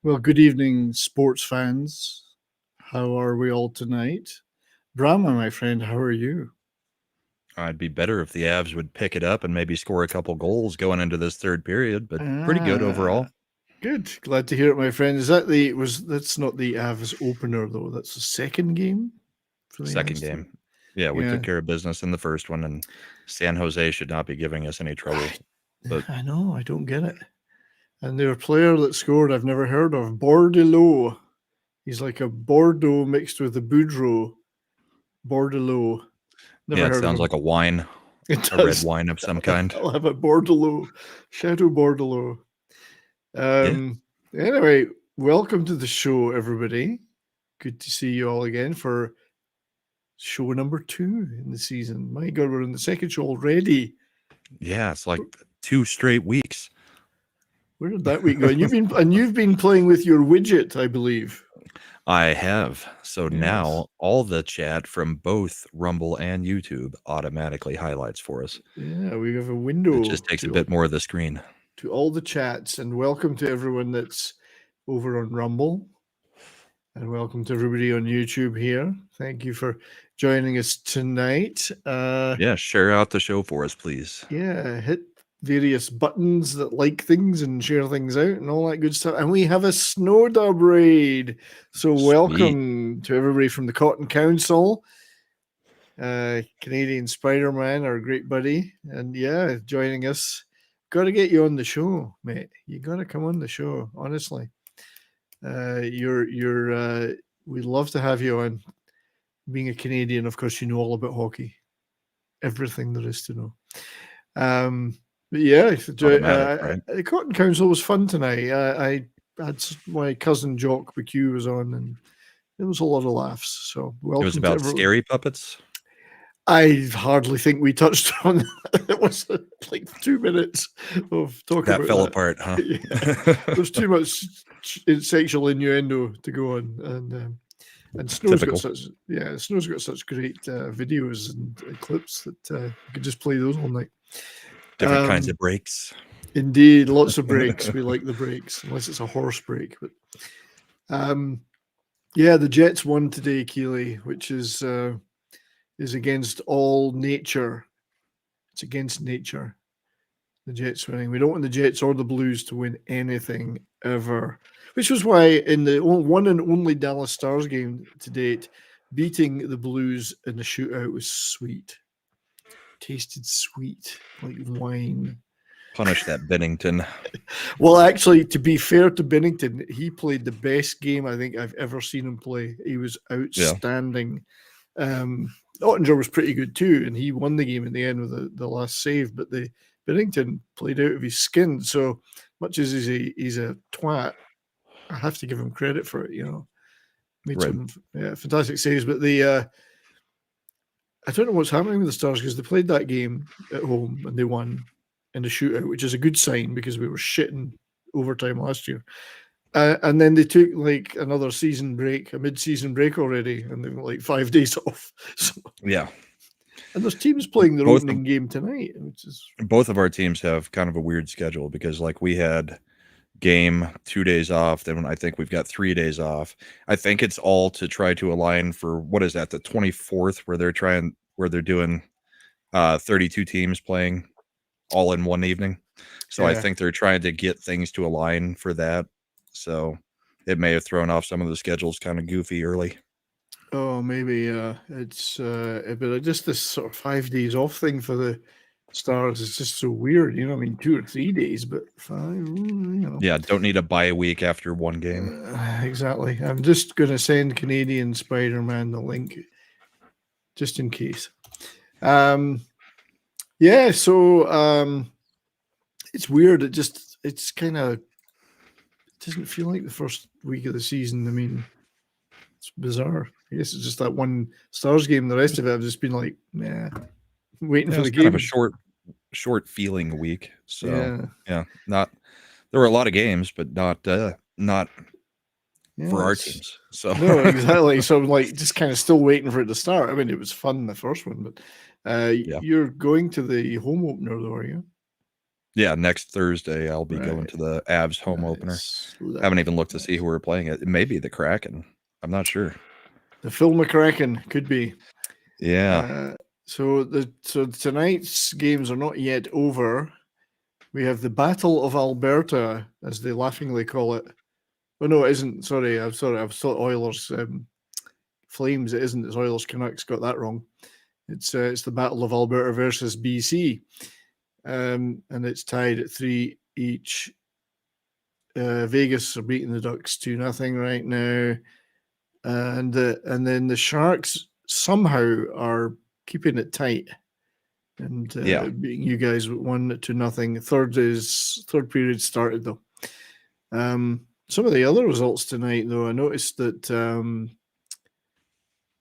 Well, good evening, sports fans. How are we all tonight? Brahma, my friend, how are you? I'd be better if the Avs would pick it up and maybe score a couple goals going into this third period, but pretty good Ah, overall. good. Glad to hear it, my friend. That's not the Avs opener though. That's the second game for the Second Avs. game. Yeah, we Yeah, took care of business in the first one, and San Jose should not be giving us any trouble. But I know. I don't get it. And their player that scored, I've never heard of. Bordelot. He's like a Bordeaux mixed with a Boudreaux. Bordelot. yeah, Never it heard of sounds him. like a wine, It a red does. wine of some kind. I'll have a Bordelot. Shadow Bordelot. Yeah. Um, anyway, welcome to the show, everybody. Good to see you all again for show number 2 in the season. My God, we're in the second show already. Yeah, it's like 2 straight weeks. Where did that week go? And you've been playing with your widget, I believe. I have. So Yes. now all the chat from both Rumble and YouTube automatically highlights for us. Yeah, we have a It window just takes a bit more of the screen. to all the chats, and welcome to everyone that's over on Rumble. And welcome to everybody on YouTube here. Thank you for joining us tonight. Yeah, share out the show for us, please. Yeah, hit various buttons that like things and share things out and all that good stuff. And we have a snow dub raid. So Sweet. welcome to everybody from the Cotton Council. Canadian Spider-Man, our great buddy. And yeah, joining us. Got to get you on the show, mate. You got to come on the show, honestly. We'd love to have you on. Being a Canadian, of course, you know all about hockey. Everything there is to know. But yeah, Automatic, right? the Cotton Council was fun tonight. I had my cousin Jock McHugh was on, and it was a lot of laughs. So welcome It was to about everyone. scary puppets. I hardly think we touched on that. It was like 2 minutes of talking That about fell that. apart, huh? Yeah. There's too much sexual innuendo to go on, and Snow's Typical. Snow's got such great videos and clips that you could just play those all night. Different kinds of breaks. Indeed, lots of breaks. We like the breaks, unless it's a horse break. But yeah, the Jets won today, Keeley, which is against all nature. It's against nature. The Jets winning. We don't want the Jets or the Blues to win anything ever. Which was why in the one and only Dallas Stars game to date, beating the Blues in the shootout was sweet. Tasted sweet, like wine. Punish that Bennington. Well, actually, to be fair to Bennington, he played the best game I think I've ever seen him play. He was outstanding. Ottinger was pretty good too, and he won the game in the end with the last save. But the Bennington played out of his skin. So much as he's a twat, I have to give him credit for it. Made Right. some fantastic saves. But I don't know what's happening with the Stars because they played that game at home and they won in the shootout, which is a good sign because we were shitting overtime last year. And then they took like another season break, a mid-season break already, and they've got like 5 days off. So, Yeah. and there's teams playing their Both opening game tonight, which is Both of our teams have kind of a weird schedule because, like, we had game 2 days off. Then I think we've got 3 days off. I think it's all to try to align for what is that, the 24th, where they're doing 32 teams playing all in one evening. So I think they're trying to get things to align for that. So it may have thrown off some of the schedules kind of goofy early. Oh, maybe it's but just this sort of 5 days off thing for the Stars is just so weird. I mean, 2 or 3 days, but 5. Yeah, don't need a bye week after one game. Exactly. I'm just going to send Canadian Spider-Man the link just in case. Yeah, so it's weird. It's kind of, it doesn't feel like the first week of the season. I mean, it's bizarre. I guess it's just that one Stars game. The rest of it, I've just been like, nah, waiting for the game. Kind of a short feeling week. So yeah, not there were a lot of games, but not for our teams. So no, exactly. So I'm like just kind of still waiting for it to start. I mean, it was fun the first one, but you're going to the home opener though, are you? Yeah, next Thursday I'll be going Right. to the Avs home opener. Nice. Haven't even looked to see who we're playing. It may be the Kraken. I'm not sure. The Phil McCracken could be. Yeah. So tonight's games are not yet over. We have the Battle of Alberta, as they laughingly call it. Oh no, it isn't. Sorry, I've thought Oilers Flames. It isn't. It's Oilers Canucks. Got that wrong. It's the Battle of Alberta versus BC, and it's tied at 3 each. Vegas are beating the Ducks 2-0 right now, and then the Sharks somehow are keeping it tight and beating you guys 1-0. Third period started though. Some of the other results tonight, though, I noticed that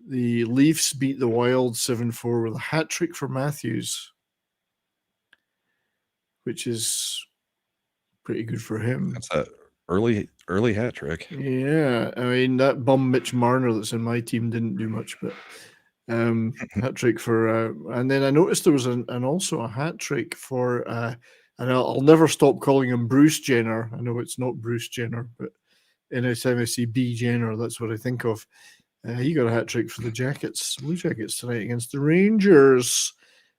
the Leafs beat the Wild 7-4 with a hat trick for Matthews, which is pretty good for him. That's a early hat trick. Yeah, I mean that bum Mitch Marner that's in my team didn't do much, but hat trick for. And then I noticed there was also a hat trick for. And I'll never stop calling him Bruce Jenner. I know it's not Bruce Jenner, but anytime I see B Jenner, that's what I think of. He got a hat trick for the Blue Jackets tonight against the Rangers.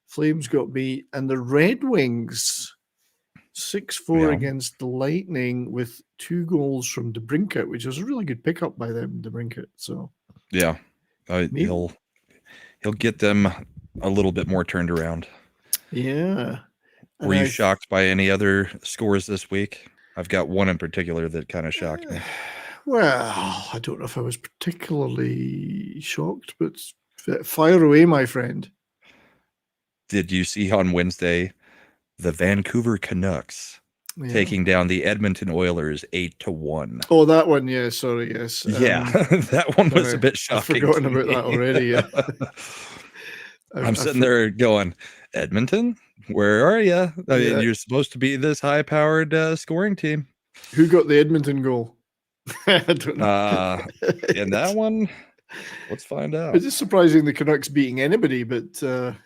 Flames got beat, and the Red Wings 6-4 against the Lightning with 2 goals from DeBrincat, which was a really good pickup by them, DeBrincat. So yeah, he'll get them a little bit more turned around. Yeah. Were you shocked by any other scores this week? I've got one in particular that kind of shocked me. Well, I don't know if I was particularly shocked, but fire away, my friend. Did you see on Wednesday the Vancouver Canucks taking down the Edmonton Oilers 8-1? Oh, that one, yeah. Sorry, yes. Yeah, that one was a bit shocking. I've forgotten about that already. Yeah. I'm sitting there going, Edmonton, where are you? I mean, you're supposed to be this high-powered scoring team. Who got the Edmonton goal? I don't know. In that one, let's find out. It's just surprising the Canucks beating anybody, but 8-1.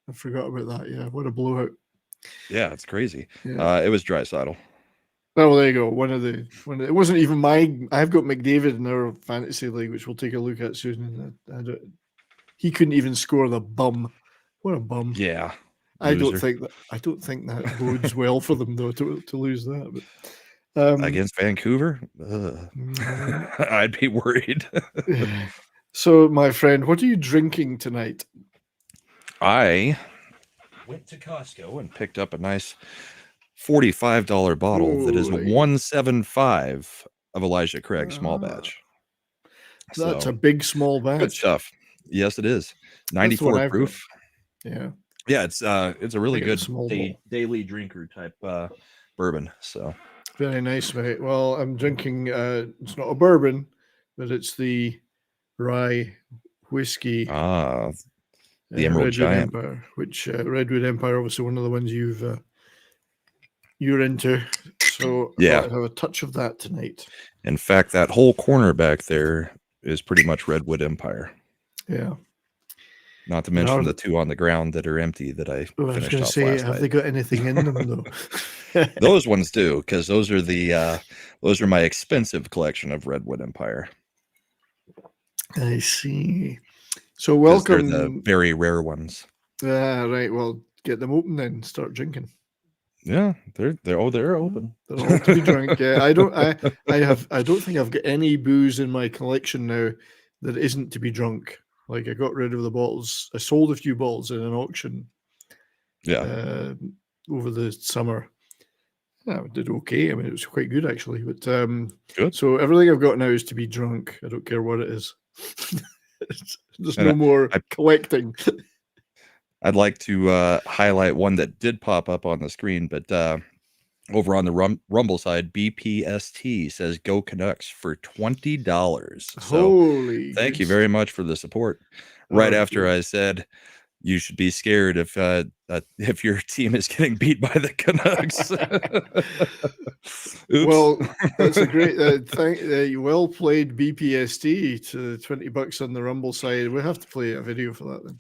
I forgot about that. Yeah, what a blowout. Yeah, it's crazy. Yeah. It was Draisaitl. Oh, well, there you go. It wasn't even I've got McDavid in our fantasy league, which we'll take a look at soon. He couldn't even score, the bum. What a bum. Yeah. I don't think that bodes well for them though to lose that. But against Vancouver, I'd be worried. So, my friend, what are you drinking tonight? I went to Costco and picked up a nice $45 bottle that is 175 of Elijah Craig small batch. That's a big small batch. Good stuff. Yes, it is. 94 proof. Yeah. Yeah, it's a really good daily drinker type bourbon. So very nice, mate. Well, I'm drinking. It's not a bourbon, but it's the rye whiskey. The Emerald Giant, Empire, which Redwood Empire, obviously one of the ones you're into. So yeah, I have a touch of that tonight. In fact, that whole corner back there is pretty much Redwood Empire. Yeah. Not to mention the 2 on the ground that are empty that I finished off last night. Have they got anything in them though? Those ones do, because those are my expensive collection of Redwood Empire. I see. So welcome. They're the very rare ones. Right. Well, get them open then. Start drinking. Yeah, they're open. They're all to be drunk. Yeah, I don't think I've got any booze in my collection now that isn't to be drunk. Like I got rid of the bottles. I sold a few bottles in an auction. Yeah. Over the summer. Yeah, I did okay. I mean, it was quite good actually. But good. So everything I've got now is to be drunk. I don't care what it is. There's no more collecting. I'd like to highlight one that did pop up on the screen, but over on the Rumble side, BPST says "Go Canucks" for $20. So thank you very much for the support. Right after I said you should be scared if your team is getting beat by the Canucks. Well, that's a great well played, BPST, to $20 on the Rumble side. We'll have to play a video for that then.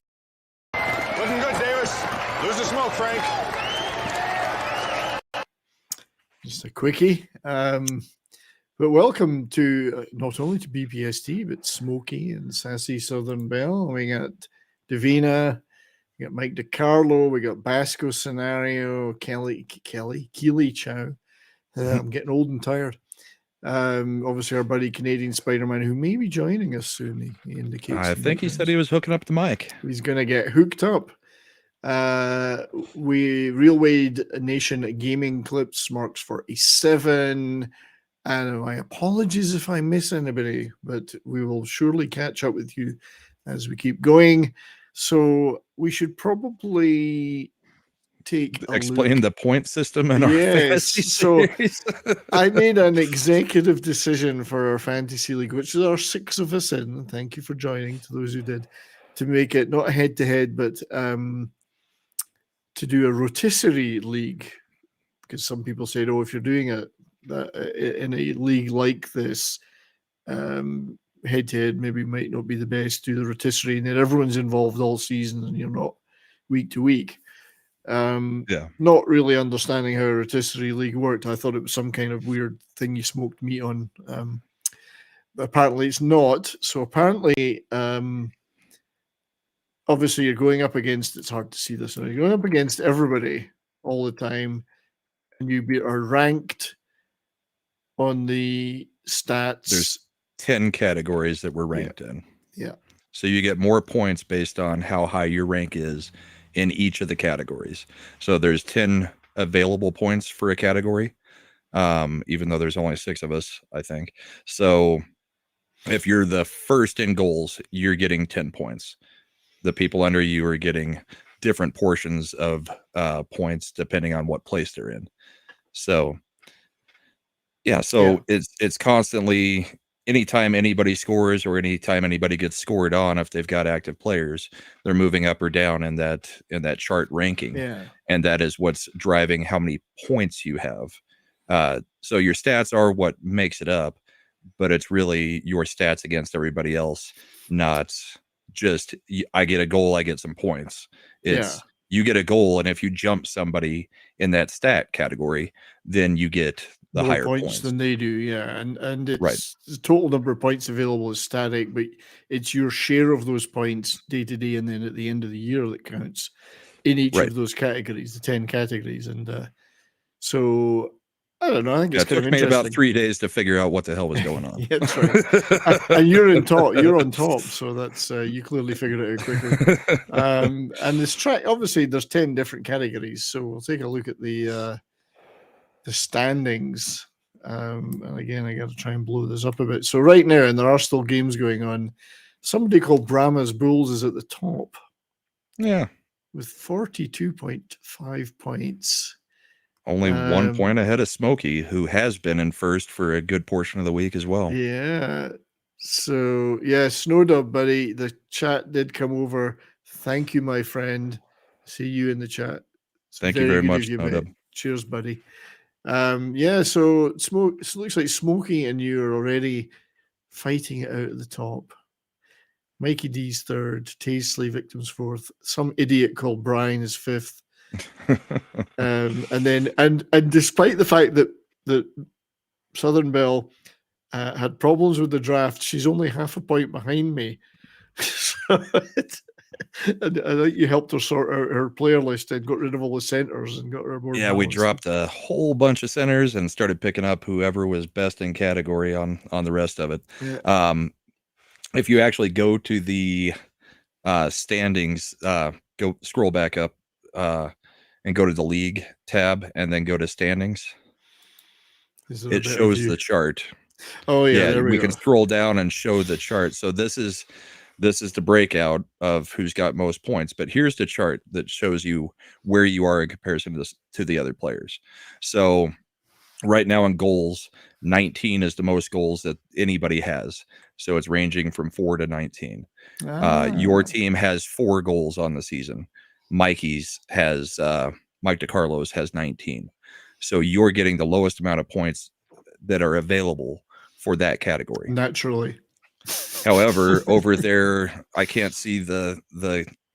Looking good, Davis. Frank. Just a quickie. But welcome to not only to BPST, but Smokey and Sassy Southern Belle. We got Davina, we got Mike DiCarlo, we got Basco Scenario, Keely Chow. I'm getting old and tired. Obviously, our buddy Canadian Spider-Man, who may be joining us soon. He indicates. I think he said he was hooking up the mic. He's going to get hooked up. Real Wade Nation Gaming Clips marks for a 7. And my apologies if I miss anybody, but we will surely catch up with you as we keep going. So we should probably explain the point system in our fantasy series. So I made an executive decision for our fantasy league, which is our 6 of us in. Thank you for joining, to those who did, to make it not head-to-head, but to do a rotisserie league, because some people said, oh, if you're doing it in a league like this, head-to-head maybe might not be the best. Do the rotisserie, and then everyone's involved all season, and you're not week to week. Not really understanding how a rotisserie league worked. I thought it was some kind of weird thing you smoked meat on. But apparently it's not. So apparently, obviously you're going up against, it's hard to see this, you're going up against everybody all the time, and you are ranked on the stats. There's 10 categories that we're ranked in. Yeah. So you get more points based on how high your rank is in each of the categories. So there's 10 available points for a category, even though there's only 6 of us, I think. So if you're the first in goals, you're getting 10 points. The people under you are getting different portions of points depending on what place they're in. So it's constantly, anytime anybody scores or anytime anybody gets scored on, if they've got active players, they're moving up or down in that chart ranking. Yeah. And that is what's driving how many points you have. So your stats are what makes it up, but it's really your stats against everybody else, not just I get a goal, I get some points. It's you get a goal, and if you jump somebody in that stat category, then you get the more higher points than they do. Yeah. And it's right. The total number of points available is static, but it's your share of those points day to day, and then at the end of the year that counts in each of those categories, the 10 categories. And so I don't know. I think it's kind of interesting. It took me about 3 days to figure out what the hell was going on. Yeah, that's right. And you're on top, so that's you clearly figured it out quickly. And this track, obviously, there's 10 different categories, so we'll take a look at the standings. And again, I got to try and blow this up a bit. So right now, and there are still games going on, somebody called Brahmabull is at the top. Yeah, with 42.5 points. Only 1 point ahead of Smokey, who has been in first for a good portion of the week as well. Yeah. So, yeah, Snowdub, buddy, the chat did come over. Thank you, my friend. See you in the chat. Thank you very much, Snowdub. Cheers, buddy. So it looks like Smokey and you are already fighting it out at the top. Mikey D's third, Taisley Victims fourth, some idiot called Brian is fifth. And despite the fact that Southern Belle had problems with the draft, she's only half a point behind me. And I think you helped her sort out her player list and got rid of all the centers and got her more. Yeah, we dropped a whole bunch of centers and started picking up whoever was best in category on the rest of it. Yeah. If you actually go to the standings, go scroll back up and go to the league tab and then go to standings. It shows the chart. Oh yeah, we can scroll down and show the chart. So this is the breakout of who's got most points. But here's the chart that shows you where you are in comparison to the other players. So right now in goals, 19 is the most goals that anybody has. So it's ranging from 4 to 19. Your team has 4 goals on the season. Mikey's has Mike DiCarlo's has 19. So you're getting the lowest amount of points that are available for that category. Naturally. However, over there, I can't see the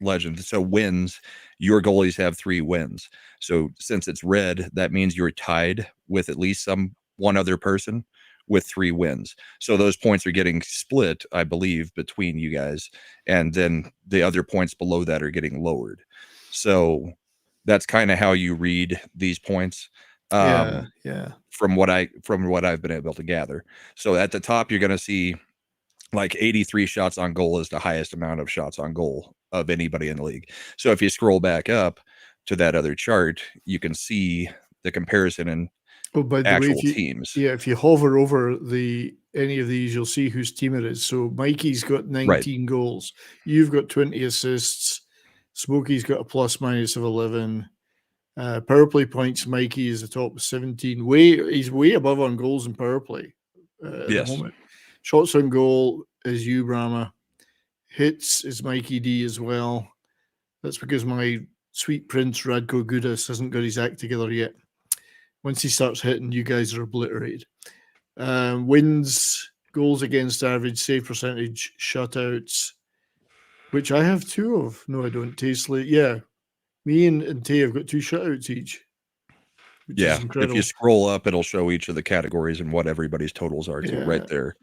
legend. So wins, your goalies have 3 wins. So since it's red, that means you're tied with at least one other person with 3 wins. So those points are getting split, I believe, between you guys, and then the other points below that are getting lowered. So that's kind of how you read these points. Yeah. From what I've been able to gather. So at the top, you're going to see like 83 shots on goal is the highest amount of shots on goal of anybody in the league. So if you scroll back up to that other chart, you can see the comparison in by the actual way, teams. If you hover over any of these, you'll see whose team it is. So Mikey's got 19 goals. You've got 20 assists. Smokey's got a plus-minus of 11. Power play points, Mikey is the top with 17. He's way above on goals and power play at the moment. Shots on goal is you, Brahma. Hits is Mikey D as well. That's because my sweet prince Radko Gudas hasn't got his act together yet. Once he starts hitting, you guys are obliterated. Wins, goals against average, save percentage, shutouts, which I have 2 of. No, I don't. Tasteley, yeah. Me and Tay have got 2 shutouts each. Which is incredible. If you scroll up, it'll show each of the categories and what everybody's totals are too, right there.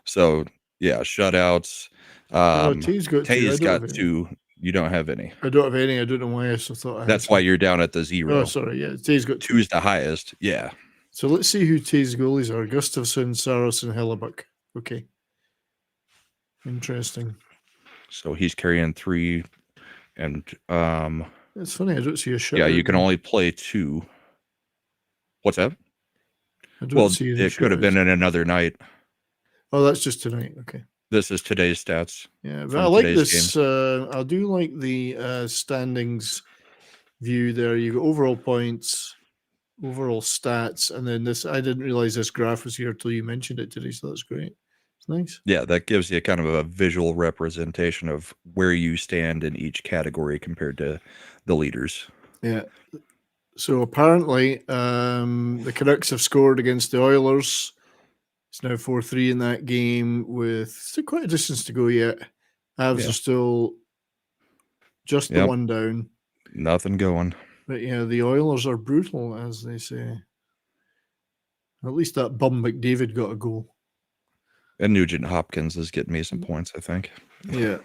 So yeah, shutouts. Tay's got Tay's got 2. You don't have any. I don't have any. I don't know why I still thought I had. That's why you're down at the 0. Oh, sorry. Yeah, Tay's got 2 is the highest. Yeah. So let's see who Tay's goalies are. Gustafsson, Saros, and Hellebuck. Okay. Interesting. So he's carrying 3, and it's funny. I don't see a shutout. Yeah, you can only play 2. What's that? See it could have been in another night. Oh, that's just tonight. Okay. This is today's stats. Yeah, but I like this. I do like the standings view there. You got overall points, overall stats, and then this. I didn't realize this graph was here until you mentioned it today, so that's great. It's nice. Yeah, that gives you kind of a visual representation of where you stand in each category compared to the leaders. Yeah. So apparently, the Canucks have scored against the Oilers. It's now 4-3 in that game with still quite a distance to go yet. Avs are still just the one down. Nothing going. But yeah, the Oilers are brutal, as they say. At least that bum McDavid got a goal. And Nugent Hopkins is getting me some points, I think. Yeah.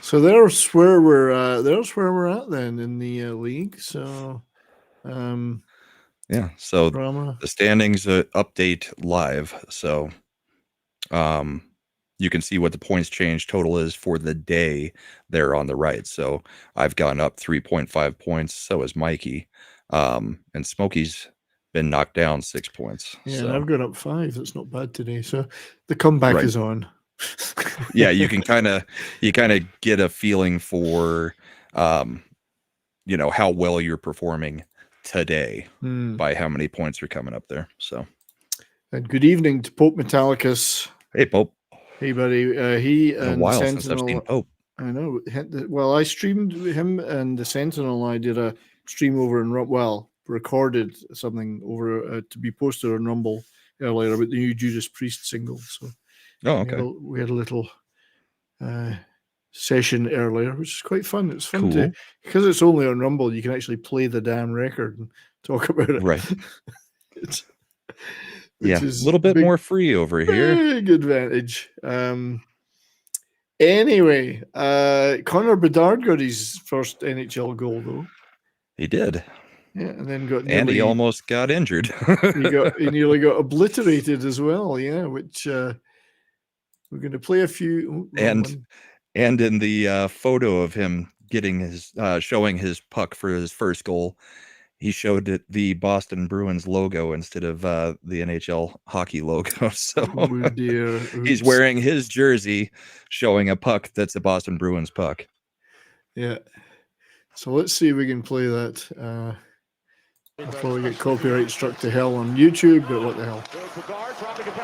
So there's where we're at then in the league. So so Brahma. The standings update live. So you can see what the points change total is for the day there on the right. So I've gone up 3.5 points. So has Mikey. And Smokey's been knocked down 6 points. Yeah, and I've gone up 5. That's not bad today. So the comeback is on. Yeah, you kind of get a feeling for how well you're performing today by how many points are coming up there. So, and good evening to Pope Metallicus. Hey, Pope. Hey, buddy. He and a while Sentinel, since I've seen Pope. I know. Well, I streamed him and the Sentinel. I did a stream over in recorded something over to be posted on Rumble earlier about the new Judas Priest single. So, we had a little session earlier, which is quite fun. It's fun because it's only on Rumble. You can actually play the damn record and talk about it. Right. Which is a little bit more free over here. Big advantage. Anyway, Connor Bedard got his first NHL goal though. He did. Yeah, and then he almost got injured. he nearly got obliterated as well. Yeah, which we're going to play a few. And in the photo of him getting his showing his puck for his first goal, he showed it the Boston Bruins logo instead of the NHL hockey logo. So dear. He's wearing his jersey showing a puck that's a Boston Bruins puck. Yeah. So let's see if we can play that. I'll probably get copyright struck to hell on YouTube, but what the hell?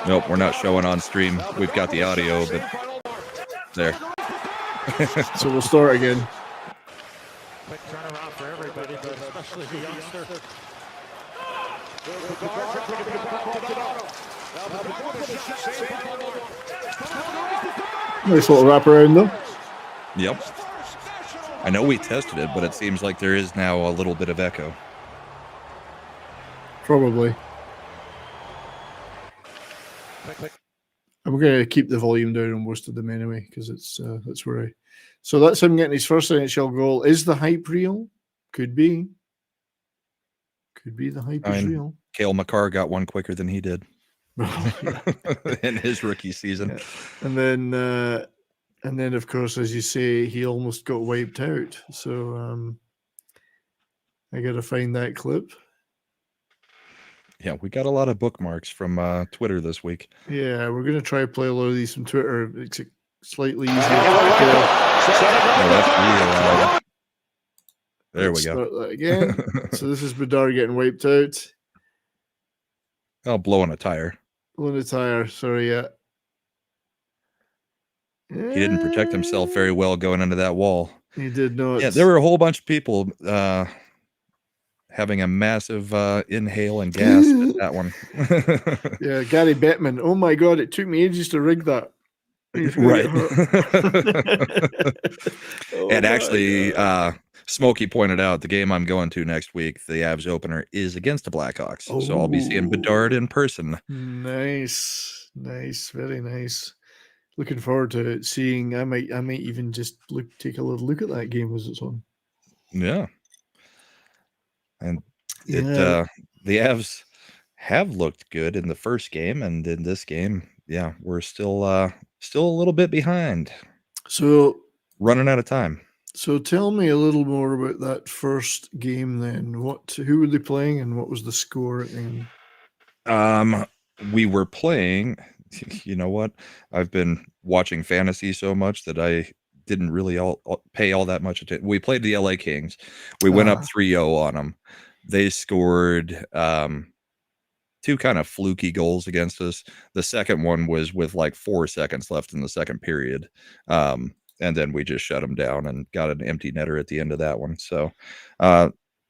Nope, we're not showing on stream. We've got the audio, but there. So we'll start again. Quick turnaround for everybody, but especially the youngster. Nice little wrap around though. Yep. I know we tested it, but it seems like there is now a little bit of echo. Probably. And we're going to keep the volume down on most of them anyway, because that's where So that's him getting his first NHL goal. Is the hype real? Could be. Could be the hype is real. Cale Makar got one quicker than he did Yeah. in his rookie season. Yeah. And then, of course, as you say, he almost got wiped out. So I got to find that clip. Yeah, we got a lot of bookmarks from Twitter this week. Yeah, we're going to try to play a lot of these from Twitter. It's slightly easier. There we go. Start that again. So this is Bedard getting wiped out. Oh, blowing a tire. Blowing a tire. Sorry, yeah. He didn't protect himself very well going into that wall. He did not. Yeah, there were a whole bunch of people having a massive inhale and gasp at that one. Yeah, Gary Bettman. Oh my God, it took me ages to rig that. Right. And actually, Smokey pointed out the game I'm going to next week, the Avs opener, is against the Blackhawks. So I'll be seeing Bedard in person. Nice. Very nice. Looking forward to seeing. I might even just take a little look at that game as it's on. Yeah. And the Avs have looked good in the first game, and in this game, yeah, we're still a little bit behind. So running out of time. So tell me a little more about that first game then. Who were they playing and what was the score at the end? We were playing, you know what? I've been watching fantasy so much that I didn't really pay all that much attention. We played the LA Kings. We went up 3-0 on them. They scored two kind of fluky goals against us. The second one was with like 4 seconds left in the second period. And then we just shut them down and got an empty netter at the end of that one. So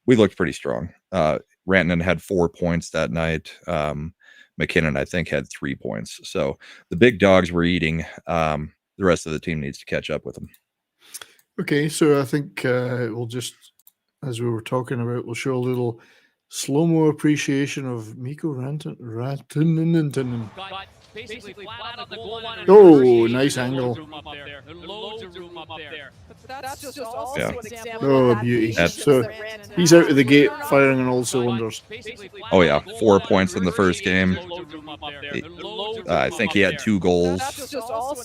we looked pretty strong. Rantanen had 4 points that night. McKinnon, I think, had 3 points. So the big dogs were eating. The rest of the team needs to catch up with them. Okay, so I think we'll just, as we were talking about, we'll show a little slow-mo appreciation of Mikko Rantanen. Oh, nice angle. Oh, beauty. So he's out of the gate firing on all cylinders. Oh, yeah. 4 points in the first game. I think he had 2 goals,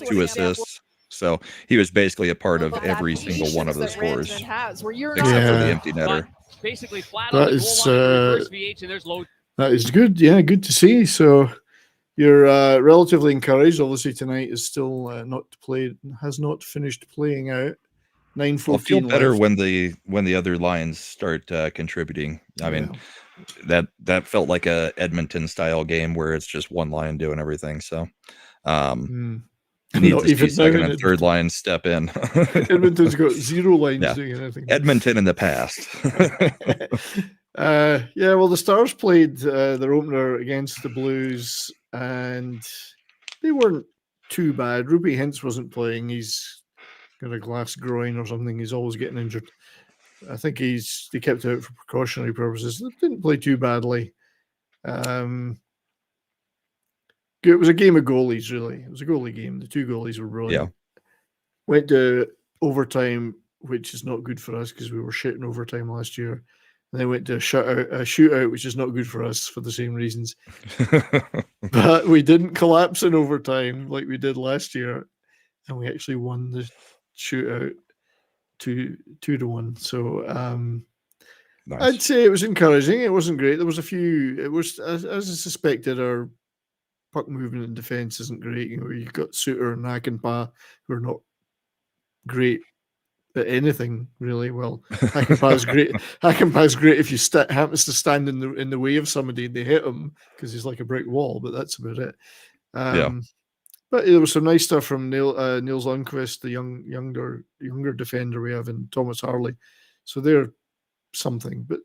2 assists. So he was basically a part of every single one of the scores, except for the empty netter. That is good. Yeah, good to see. So you're relatively encouraged. Obviously, tonight is still has not finished playing out. 9:14. I'll feel better when the other lines start contributing. I mean, that felt like a Edmonton style game where it's just one line doing everything. So need to see second and third line step in. Edmonton's got 0 lines doing anything. Edmonton in the past. Well, the Stars played their opener against the Blues, and they weren't too bad. Ruby Hintz wasn't playing. He's got a glass groin or something. He's always getting injured. I think they kept it out for precautionary purposes. They didn't play too badly. It was a game of goalies, really. It was a goalie game. The 2 goalies were brilliant. Yeah. Went to overtime, which is not good for us because we were shit in overtime last year. And then went to a shootout, which is not good for us for the same reasons. But we didn't collapse in overtime like we did last year. And we actually won the shootout 2-1. So nice. I'd say it was encouraging. It wasn't great. There was a few. It was, as I suspected, our puck movement and defense isn't great. You know, you've got Suter and Hakanpää who are not great at anything, really. Well, Hakanpää's great. Hakanpää's great if you happens to stand in the way of somebody and they hit him because he's like a brick wall. But that's about it. But there was some nice stuff from Niels Lundqvist, the younger defender we have, and Thomas Harley. So they're something. But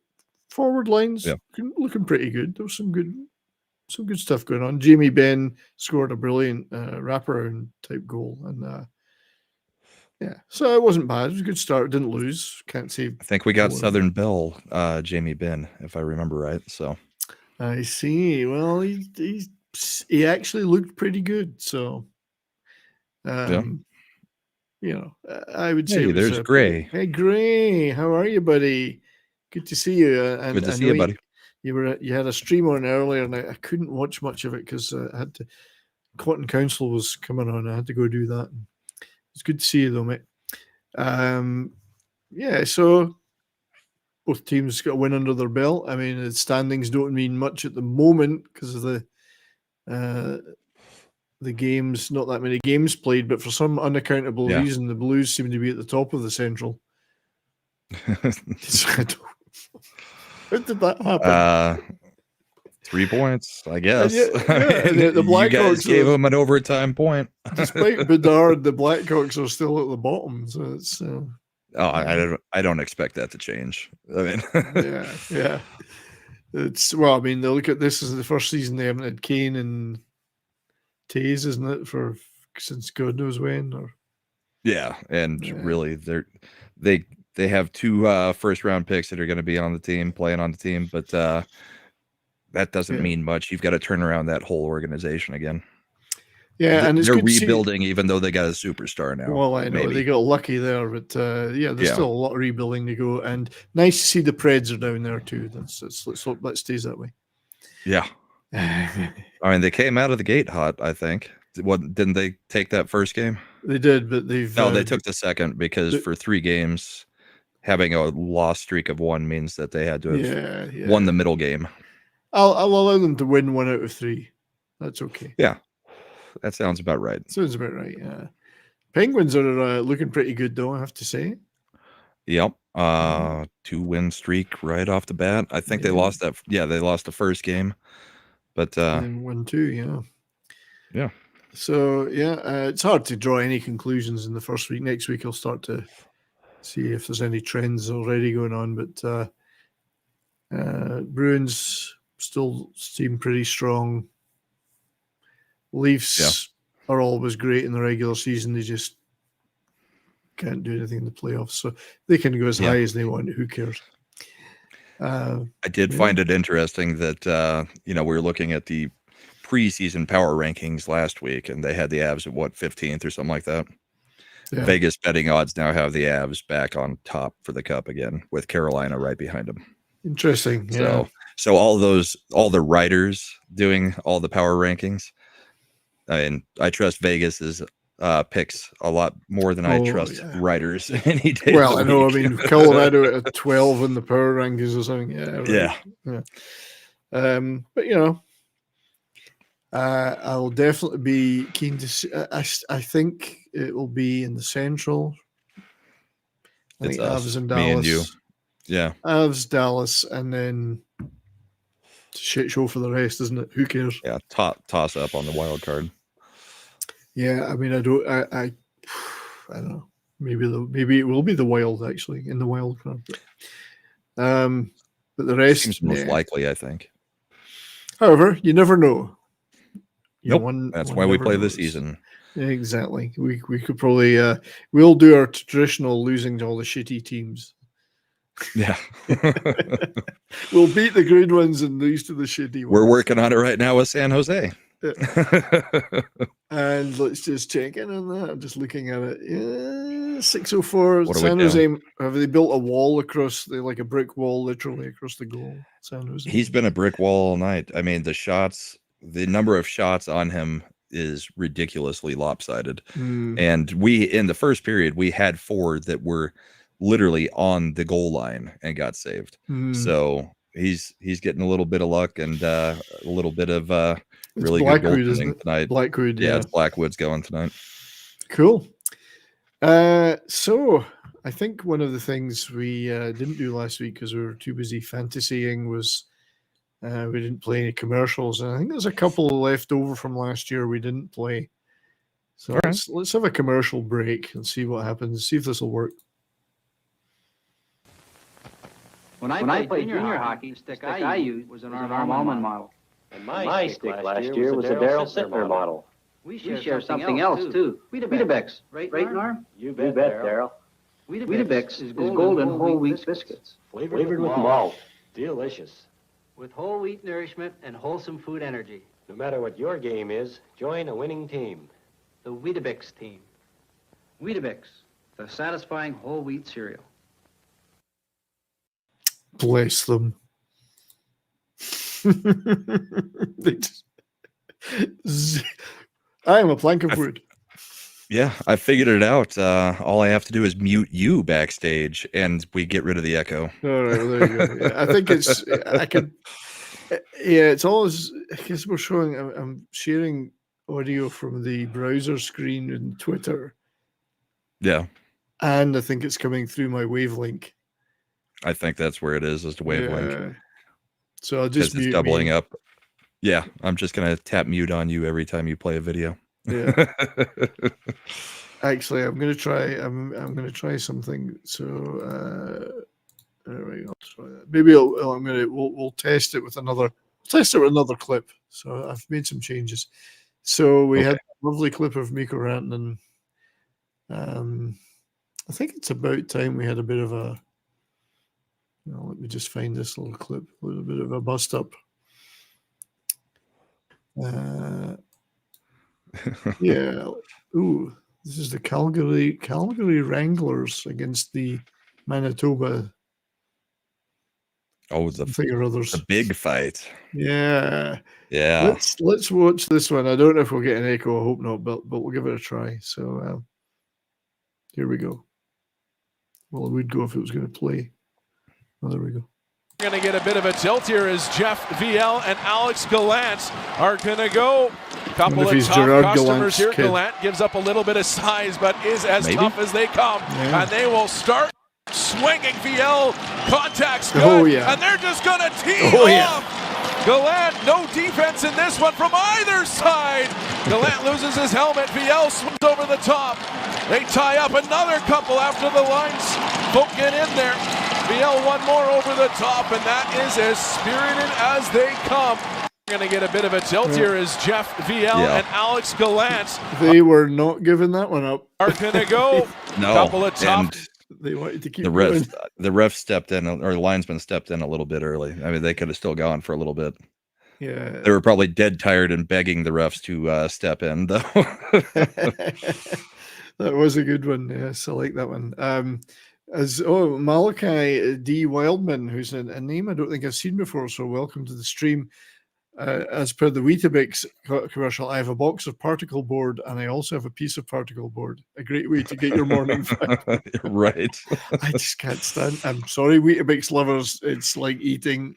forward lines looking pretty good. There was some good stuff going on. Jamie Benn scored a brilliant wraparound type goal, and Yeah, so it wasn't bad. It was a good start. Didn't lose. Can't say. I think we got Poor. Southern Belle, Jamie Benn, if I remember right. So I see. Well, he actually looked pretty good. So, yeah. you know, I would say Hey, it was there's Gray. Hey, Gray, how are you, buddy? Good to see you. And Good to I see know you, buddy. you had a stream on earlier, and I couldn't watch much of it because I had to. Cotton Council was coming on. I had to go do that. It's good to see you, though, mate. Yeah, so both teams got a win under their belt. I mean, the standings don't mean much at the moment because of the games, not that many games played, but for some unaccountable reason, the Blues seem to be at the top of the Central. How did that happen? 3 points, I guess. The Blackhawks, you guys gave them an overtime point. Despite Bedard, the Blackhawks are still at the bottom. So it's. I don't expect that to change. I mean, yeah. It's I mean, they look at this as the first season they haven't had Kane and Taze, isn't it? Since God knows when, or really, they have 2 first round picks that are going to be on the team, playing on the team, but that doesn't mean much. You've got to turn around that whole organization again. Yeah, and they're rebuilding, even though they got a superstar now. Well, I know they got lucky there, but there's still a lot of rebuilding to go. And nice to see the Preds are down there too. Let's hope that stays that way. Yeah, I mean, they came out of the gate hot. I think. Didn't they take that first game? They did, but they took the second because for 3 games, having a loss streak of 1 means that they had to have won the middle game. I'll allow them to win 1 out of 3. That's okay. Yeah. That sounds about right. Sounds about right, yeah. Penguins are looking pretty good, though, I have to say. Yep. 2-win streak right off the bat. I think they lost that. Yeah, they lost the first game. But and 1-2, yeah. Yeah. So, it's hard to draw any conclusions in the first week. Next week, I'll start to see if there's any trends already going on. But Bruins still seem pretty strong. Leafs are always great in the regular season. They just can't do anything in the playoffs. So they can go as high as they want. Who cares? I did find it interesting that, we were looking at the preseason power rankings last week, and they had the Avs at 15th or something like that. Yeah. Vegas betting odds now have the Avs back on top for the cup again, with Carolina right behind them. Interesting. Yeah. So all the writers doing all the power rankings, I mean, I trust Vegas's picks a lot more than I trust writers any day. Well, I know. I mean, Colorado at 12 in the power rankings or something. Yeah. Right. Yeah. But I'll definitely be keen to see. I think it will be in the Central. I think Avs and Dallas. Me and you. Yeah. Avs, Dallas, and then shit show for the rest, isn't it? Who cares? Yeah. Toss up on the wild card. Yeah, I mean, I don't know. Maybe it will be the Wild actually in the wild card. But the rest seems most likely, I think. However, you never know. That's why we play this season. Exactly. We could probably we'll do our traditional losing to all the shitty teams. Yeah. We'll beat the good ones and lose to the shitty ones. We're working on it right now with San Jose. And let's just check in on that. I'm just looking at it. 604. San Jose, have they built a wall across like a brick wall literally across the goal? San Jose. He's been a brick wall all night. I mean, the number of shots on him is ridiculously lopsided. And in the first period, we had 4 that were literally on the goal line and got saved. So he's getting a little bit of luck and a little bit of really good goaltending tonight. Blackwood, it's Blackwood's going tonight. Cool. So I think one of the things we didn't do last week because we were too busy fantasying was we didn't play any commercials. And I think there's a couple left over from last year we didn't play. So let's have a commercial break and see what happens. See if this will work. When I played junior hockey, the stick I used was an Arm Almond model. And my stick last year was a Daryl Sittner model. We share something else, too. Weetabix. Right, Norm? You bet, Daryl. Weetabix is golden whole wheat biscuits. Flavored with malt. Delicious. With whole wheat nourishment and wholesome food energy. No matter what your game is, join a winning team. The Weetabix team. Weetabix, the satisfying whole wheat cereal. Bless them. I am a plank of wood. Yeah, I figured it out. All I have to do is mute you backstage, and we get rid of the echo. All right, well, there you go. Yeah, I think it's. I can. Yeah, it's always. I guess we're showing. I'm sharing audio from the browser screen in Twitter, Yeah, and I think it's coming through my wavelink. I think that's where it is the wavelength. Yeah. So I'll Because just it's mute doubling me. up. Yeah, I'm just gonna tap mute on you every time you play a video. Yeah. Actually, I'm gonna try. I'm gonna try something. So there we go. Try that. Maybe we'll test it with another. Test it with another clip. So I've made some changes. So we had a lovely clip of Mikko Rantanen. I think it's about time we had a bit of a. Let me just find this little clip. A little bit of a bust up. Yeah. Ooh, this is the Calgary Wranglers against the Manitoba Oh, something or others. the big fight. Yeah. Yeah. Let's watch this one. I don't know if we'll get an echo. I hope not, but we'll give it a try. So here we go. Well, it would go if it was going to play. Oh, there we go. Going to get a bit of a tilt here as Jeff VL and Alex Gallant are going to go. Couple of tough Gerard customers Gallant's here. kid. Gallant gives up a little bit of size, but is as Maybe. tough as they come. Yeah. And they will start swinging. VL contacts good. Oh, yeah. And they're just going to tee Oh, yeah. off. Gallant, no defense in this one from either side. Gallant loses his helmet. VL swims over the top. They tie up another couple after the lines. Folk get in there. VL one more over the top, and that is as spirited as they come. We're going to get a bit of a tilt here as Jeff VL and Alex Gallant They were not giving that one up. are going to go. No. Couple of tough. And They wanted to keep the going. ref stepped in, or the linesman stepped in a little bit early. I mean, they could have still gone for a little bit. Yeah. They were probably dead tired and begging the refs to step in, though. That was a good one. Yes, I like that one. Malachi D. Wildman, who's a name I don't think I've seen before, so welcome to the stream. As per the Weetabix commercial, I have a box of particle board and I also have a piece of particle board. A great way to get your morning fun. Right. I just can't stand. I'm sorry, Weetabix lovers. It's like eating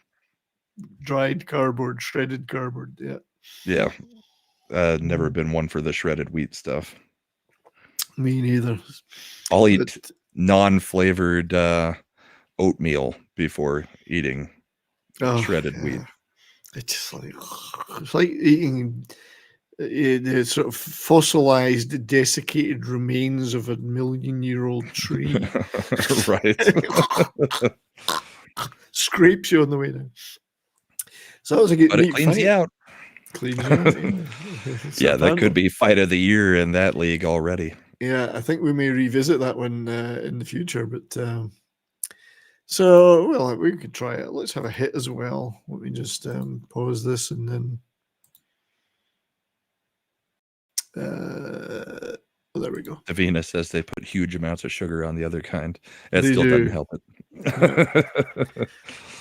dried cardboard, shredded cardboard. Yeah. Yeah. Never been one for the shredded wheat stuff. Me neither. I'll eat non-flavored oatmeal before eating shredded wheat. It's like eating the sort of fossilized, desiccated remains of a 1,000,000-year-old tree. Right. Scrapes you on the way down. So that was a good. But it cleans you out. Cleans you out. Yeah, that could be fight of the year in that league already. Yeah, I think we may revisit that one in the future, but so well, we could try it. Let's have a hit as well. Let me just pause this and then. There we go. Davina says they put huge amounts of sugar on the other kind. It They still do. doesn't help it.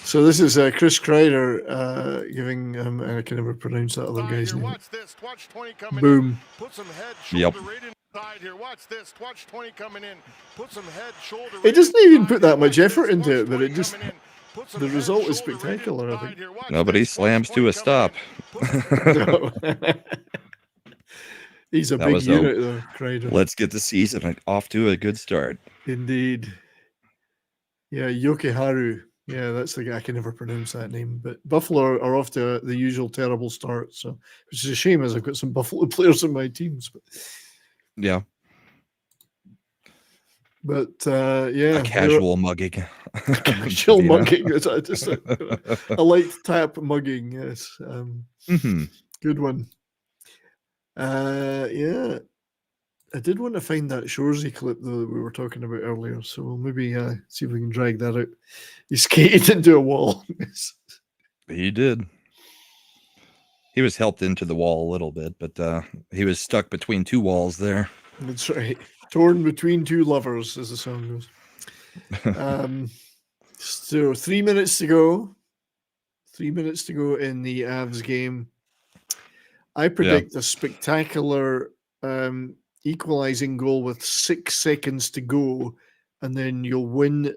So this is Chris Kreider giving, I can never pronounce that other guy's name. Watch this. Watch 20 coming Boom. in. Put some head, Yep. shoulder right inside here. Watch this. Watch 20 coming in. Put some head, shoulder. It right doesn't even inside put that here. much Watch effort this. into Watch it, but 20 it just coming in. Put some the head, result is shoulder right spectacular, I inside think. here. Watch Nobody this. Watch slams 20 to a coming stop. in. He's a That big was unit, though, Kreider. Let's get the season off to a good start. Indeed. Yeah, Yokiharu. Yeah, that's the guy. I can never pronounce that name. But Buffalo are off to the usual terrible start. So, which is a shame, as I've got some Buffalo players in my teams. Yeah, But yeah, a casual mugging. casual Davina. mugging. It's just a light tap mugging. Yes, Mhm. good one. Yeah. I did want to find that Shoresy clip, though, that we were talking about earlier. So we'll maybe see if we can drag that out. He skated into a wall. He did. He was helped into the wall a little bit, but he was stuck between two walls there. That's right. Torn between two lovers, as the song goes. So 3 minutes to go. 3 minutes to go in the Avs game. I predict a spectacular equalizing goal with 6 seconds to go, and then you'll win,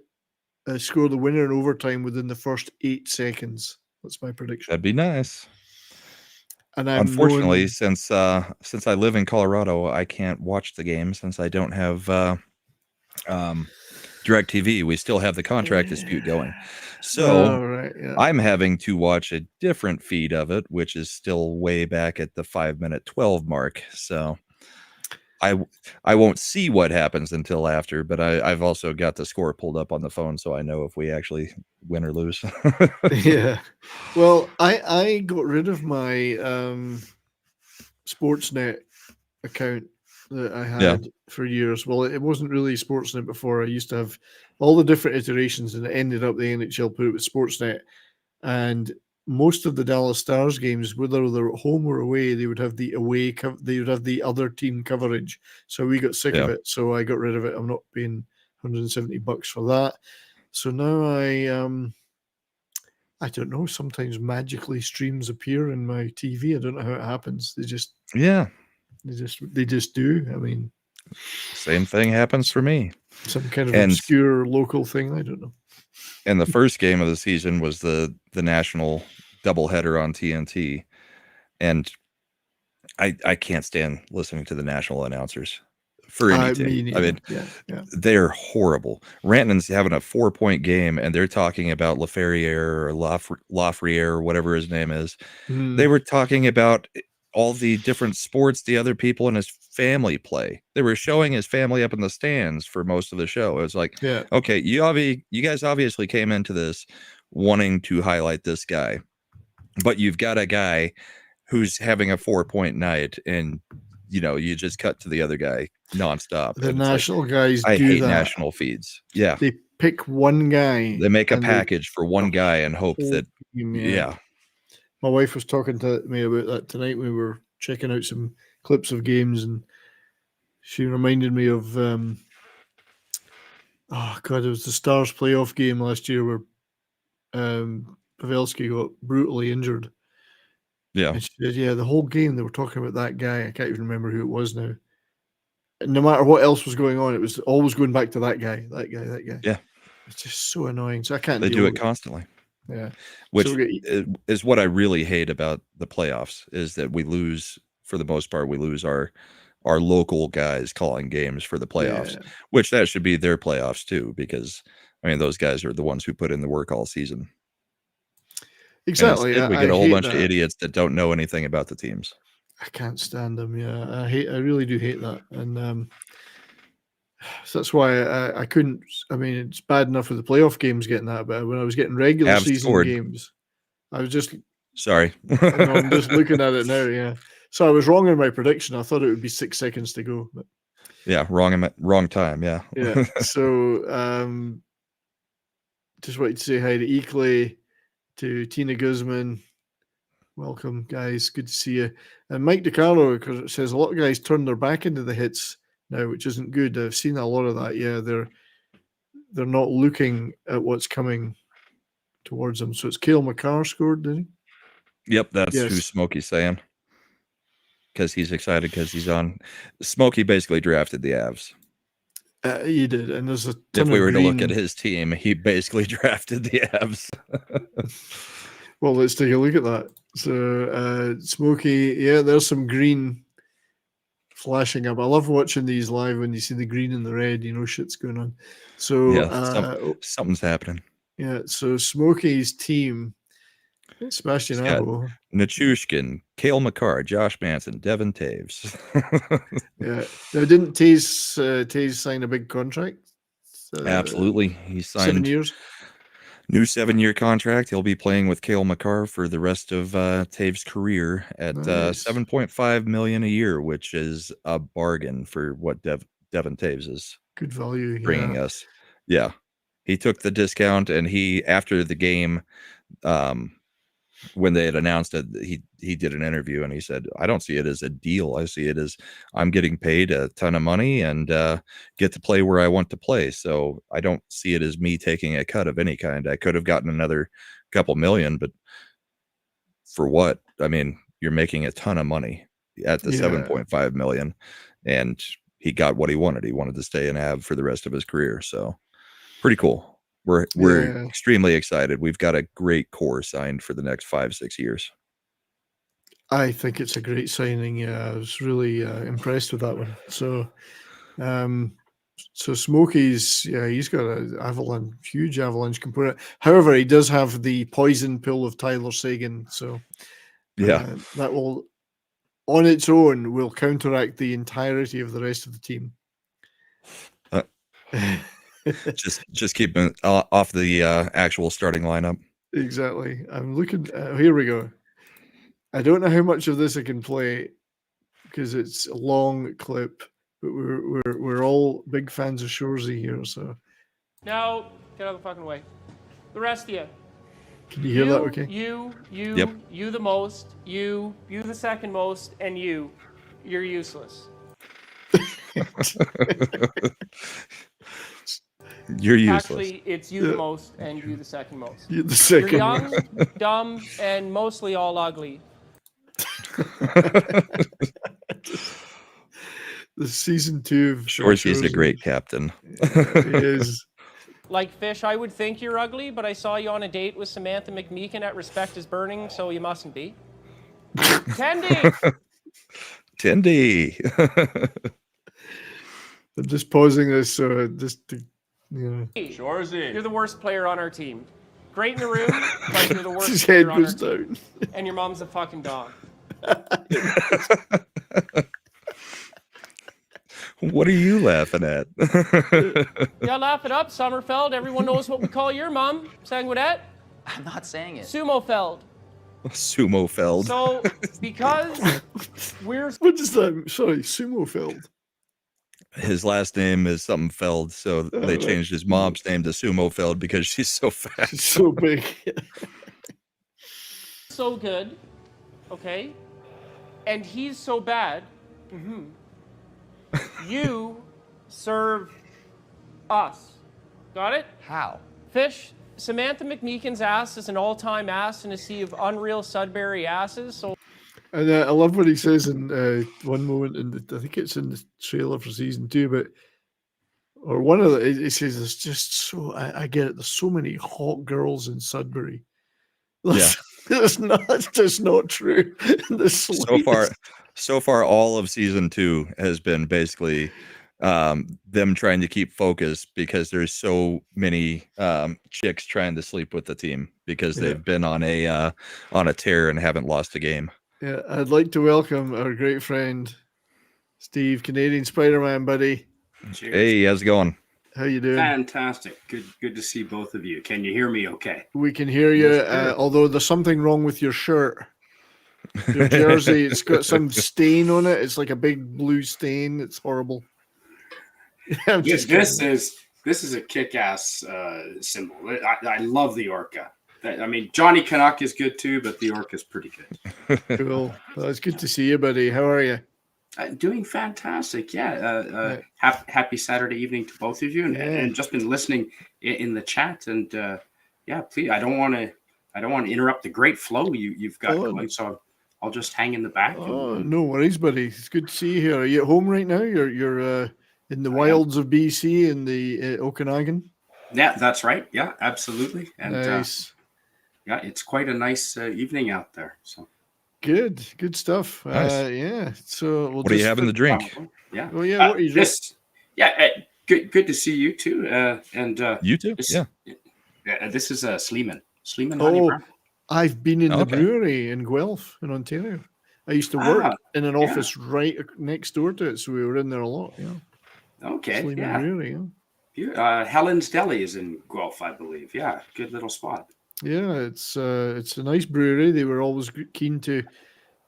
score the winner in overtime within the first 8 seconds. That's my prediction. That'd be nice. And unfortunately, since I live in Colorado, I can't watch the game since I don't have DirecTV. We still have the contract dispute going. So I'm having to watch a different feed of it, which is still way back at the 5-minute 12 mark. So I won't see what happens until after, but I've also got the score pulled up on the phone, so I know if we actually win or lose. Yeah. Well, I got rid of my Sportsnet account that I had for years. Well, it wasn't really Sportsnet before. I used to have all the different iterations, and it ended up the NHL put it with Sportsnet. And most of the Dallas Stars games, whether they're at home or away, they would have the away they would have the other team coverage. So we got sick of it. So I got rid of it. I'm not paying $170 for that. So now I don't know. Sometimes magically streams appear in my TV. I don't know how it happens. They just they just do. I mean, same thing happens for me. Some kind of obscure local thing. I don't know. And the first game of the season was the national doubleheader on TNT, and I can't stand listening to the national announcers for any team. I mean, they're horrible. Rantanen's having a 4-point game, and they're talking about Laferriere or Lafreniere or whatever his name is. They were talking about all the different sports the other people in his family play. They were showing his family up in the stands for most of the show. It was like, okay, you guys obviously came into this wanting to highlight this guy, but you've got a guy who's having a 4-point night, and you just cut to the other guy nonstop. The national guys I do hate that. national feeds. Yeah, they pick one guy. They make a package for one guy and hope that. My wife was talking to me about that tonight. We were checking out some clips of games, and she reminded me of it was the Stars playoff game last year where Pavelski got brutally injured. Yeah. And she said, the whole game they were talking about that guy. I can't even remember who it was now. And no matter what else was going on, it was always going back to that guy. Yeah. It's just so annoying. So I can't. They do it constantly. Yeah. Which is what I really hate about the playoffs, is that we lose, for the most part, we lose our local guys calling games for the playoffs, which that should be their playoffs too, because I mean, those guys are the ones who put in the work all season. Exactly. We get a whole bunch of idiots that don't know anything about the teams. I can't stand them. Yeah. I really do hate that. And so that's why I couldn't. I mean, it's bad enough with the playoff games getting that, but when I was getting regular season games, I was just sorry. I'm just looking at it now. Yeah, so I was wrong in my prediction. I thought it would be 6 seconds to go. But wrong time. Yeah. Yeah. So just wanted to say hi to Ekley, to Tina Guzman. Welcome, guys. Good to see you. And Mike DiCarlo, because it says a lot of guys turn their back into the hits now, which isn't good. I've seen a lot of that. Yeah, they're not looking at what's coming towards them. So it's Cale Makar scored, did he? Yep, that's who Smokey's saying. Because he's excited because he's on. Smokey basically drafted the Avs. He did, and there's a ton if we of were green... to look at his team, he basically drafted the Avs. Well, let's take a look at that. So Smokey, there's some green flashing up. I love watching these live when you see the green and the red, shit's going on. So something's happening. Yeah, so Smokey's team, Sebastian Aho, Nichushkin, Cale Makar, Josh Manson, Devin Taves. Yeah. Now, didn't Taves sign a big contract? Absolutely. He signed 7 years. New 7-year contract. He'll be playing with Cale Makar for the rest of Taves' career at Nice. $7.5 million a year, which is a bargain for what Devin Taves is Good value. bringing Yeah. us. Yeah, he took the discount, and he after the game, when they had announced it, he did an interview and he said, "I don't see it as a deal. I see it as I'm getting paid a ton of money and get to play where I want to play. So I don't see it as me taking a cut of any kind. I could have gotten another couple million, but for what? I mean, you're making a ton of money at the Yeah. 7.5 million, and he got what he wanted. He wanted to stay in Av for the rest of his career. So pretty cool. We're Yeah. extremely excited. We've got a great core signed for the next 5-6 years. I think it's a great signing. Yeah, I was really impressed with that one. So, so Smokey's, yeah, he's got a huge avalanche component. However, he does have the poison pill of Tyler Sagan. So, Yeah. that will, on its own, will counteract the entirety of the rest of the team. Just keep him off the actual starting lineup. Exactly. I'm looking. Here we go. I don't know how much of this I can play because it's a long clip, but we're all big fans of Shorzy here. So now get out of the fucking way. The rest of you. Can you hear that? Okay. You, you the most, you the second most, and you're useless. You're useless. Actually, it's you the most and you the second most. You're the second. You're young, dumb, and mostly all ugly. The season 2 of Shorzy's a great captain. He is. Like Fish, I would think you're ugly, but I saw you on a date with Samantha McMeekin at Respect is Burning, so you mustn't be. Tendy! Tendy! I'm just pausing this so just to, Shorzy. You're the worst player on our team. Great in the room, but you're the worst his player head on our goes team. down. And your mom's a fucking dog. What are you laughing at? Yeah, laugh it up, Sommerfeld. Everyone knows what we call your mom. Sanguinette? I'm not saying it. Sumofeld. Sumofeld. So, because we're... What is that? Sorry, Sumofeld. His last name is something Feld, so they changed his mom's name to Sumofeld because she's so fat. She's so big. So good, okay? And he's so bad. You serve us. Got it? How? Fish, Samantha McMeekin's ass is an all-time ass in a sea of unreal Sudbury asses, so... And I love what he says in one moment, I think it's in the trailer for season 2, but or one of the, he says it's just so, I get it, there's so many hot girls in Sudbury. Yeah. That's just not true. So far, all of season 2 has been basically them trying to keep focus because there's so many chicks trying to sleep with the team because they've been on a tear and haven't lost a game. Yeah, I'd like to welcome our great friend Steve, Canadian Spider-Man, buddy. Cheers. Hey, how's it going? How you doing? Fantastic. Good to see both of you. Can you hear me okay? We can hear you, although there's something wrong with your shirt. Your jersey, it's got some stain on it. It's like a big blue stain. It's horrible. This is a kick-ass symbol. I love the Orca. I mean, Johnny Canuck is good too, but the Orca is pretty good. Cool. Well, it's good to see you, buddy. How are you? Doing fantastic. Yeah. Happy Saturday evening to both of you, and just been listening in the chat. And please, I don't want to interrupt the great flow you've got going. So I'll just hang in the back. No worries, buddy. It's good to see you here. Are you at home right now? You're in the wilds of BC in the Okanagan. Yeah, that's right. Yeah, absolutely. And nice. It's quite a nice evening out there. So good stuff. Nice. So what do you have in the drink? Yeah. Well, yeah. What are you drinking? Good to see you too. And you too. This is Sleeman Honey Brown. I've been in the brewery in Guelph in Ontario. I used to work in an office right next door to it, so we were in there a lot. Yeah. Okay. Sleeman Brewery. Yeah. Helen's Deli is in Guelph, I believe. Yeah, good little spot. Yeah, it's a nice brewery. They were always keen to